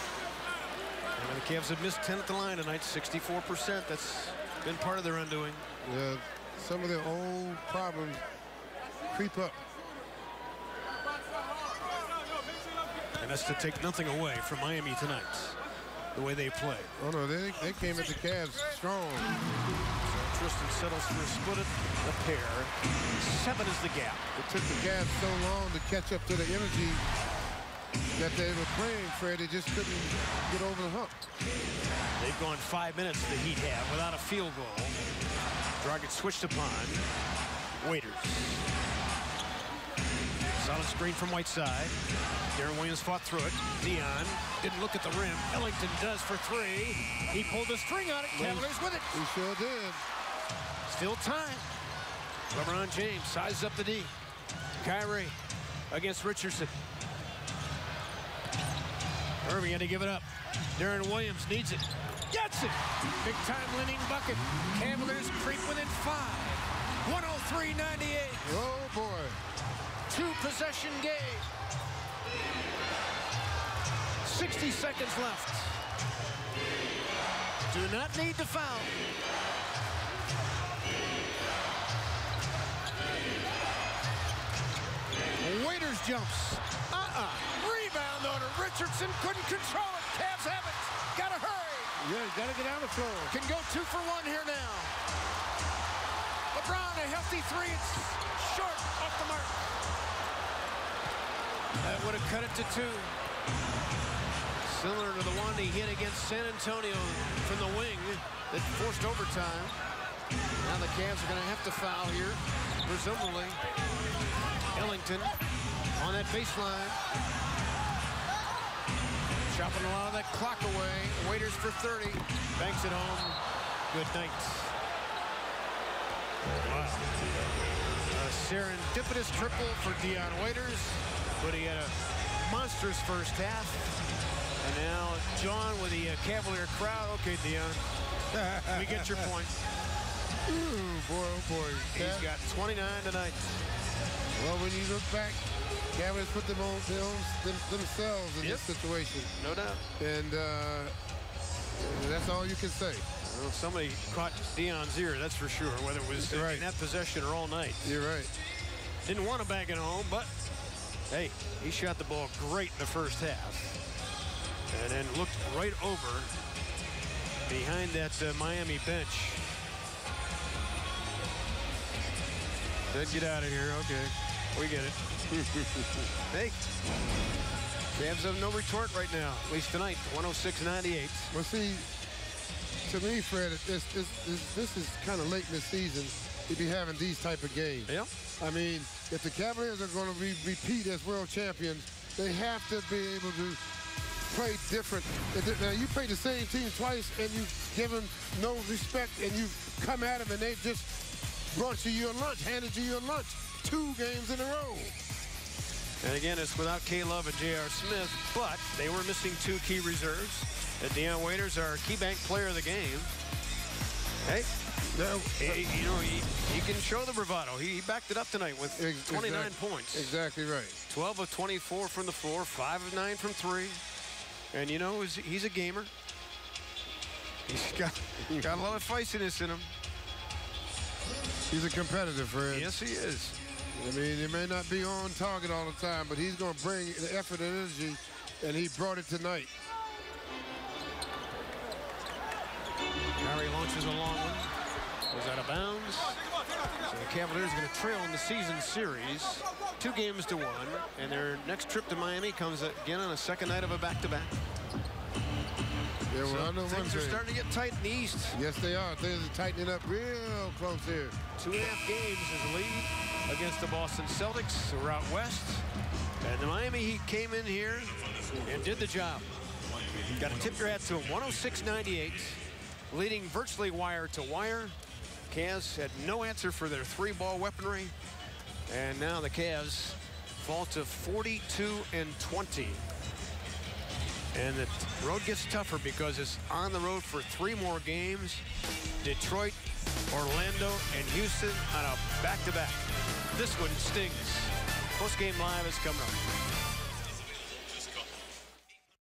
And the Cavs have missed 10 at the line tonight, 64%. That's been part of their undoing. Yeah, some of their old problems creep up. And that's to take nothing away from Miami tonight, the way they play. Oh, no, they came at the Cavs strong. Tristan settles for a split it, a pair. 7 is the gap. It took the Cavs so long to catch up to the energy that they were playing, Fred. They just couldn't get over the hump. They've gone 5 minutes, the Heat have, without a field goal. Dragic switched upon Waiters. Solid screen from Whiteside. Darren Williams fought through it. Dion didn't look at the rim. Ellington does for three. He pulled the string on it. Cavaliers with it. He sure did. Still time. LeBron James sizes up the D. Kyrie against Richardson. Irving had to give it up. Darren Williams needs it. Gets it. Big time winning bucket. Cavaliers creep within 5. 103-98. Oh boy. 2-possession game. 60 seconds left. Do not need to foul. Waiters jumps. Rebound on her. Richardson couldn't control it. Cavs have it. Gotta hurry. Yeah, you gotta get on the floor. Can go 2 for 1 here now. LeBron, a healthy 3. It's short, off the mark. That would have cut it to 2. Similar to the one he hit against San Antonio from the wing that forced overtime. Now the Cavs are going to have to foul here, presumably. Ellington on that baseline. Chopping a lot of that clock away. Waiters for 30. Banks it home. Good night. Wow. A serendipitous triple for Dion Waiters, but he had a monstrous first half. And now John with the Cavalier crowd. Okay, Dion, we get your point. Ooh, boy, oh boy. He's got 29 tonight. Well, when you look back, Cavaliers put themselves in this situation. No doubt. And that's all you can say. Well, somebody caught Dion's ear, that's for sure, whether it was in that possession or all night. You're right. Didn't want to bag it home, but, hey, he shot the ball great in the first half. And then looked right over behind that Miami bench. Said, get out of here. Okay, we get it. Hey, Cavs have no retort right now, at least tonight, 106-98. Well, see, to me, Fred, this is kind of late in the season to be having these type of games. Yeah. I mean, if the Cavaliers are going to repeat as world champions, they have to be able to play different. Now, you play the same team twice, and you give them no respect, and you come at them, and they just brought you your lunch, handed you your lunch 2 games in a row. And again, it's without K-Love and J.R. Smith, but they were missing 2 key reserves. And Dion Waiters, our key bank player of the game. Hey, he can show the bravado. He backed it up tonight with 29 points. Exactly right. 12 of 24 from the floor, 5 of 9 from 3. And you know, he's a gamer. He's got a lot of feistiness in him. He's a competitor, Fred. Yes, he is. I mean, he may not be on target all the time, but he's going to bring the effort and energy, and he brought it tonight. Kyrie launches a long one. Goes out of bounds. So the Cavaliers are going to trail in the season series 2-1, and their next trip to Miami comes again on a second night of a back-to-back. Yeah, well, so I know things are starting to get tight in the East. Yes, they are. Things are tightening up real close here. 2.5 games is the lead against the Boston Celtics, who are out west. And the Miami Heat came in here and did the job. Got to tip your hat to them. 106-98, leading virtually wire to wire. Cavs had no answer for their 3-ball weaponry. And now the Cavs fall to 42-20. And the road gets tougher because it's on the road for 3 more games. Detroit, Orlando, and Houston on a back-to-back. This one stings. Post-game live is coming up.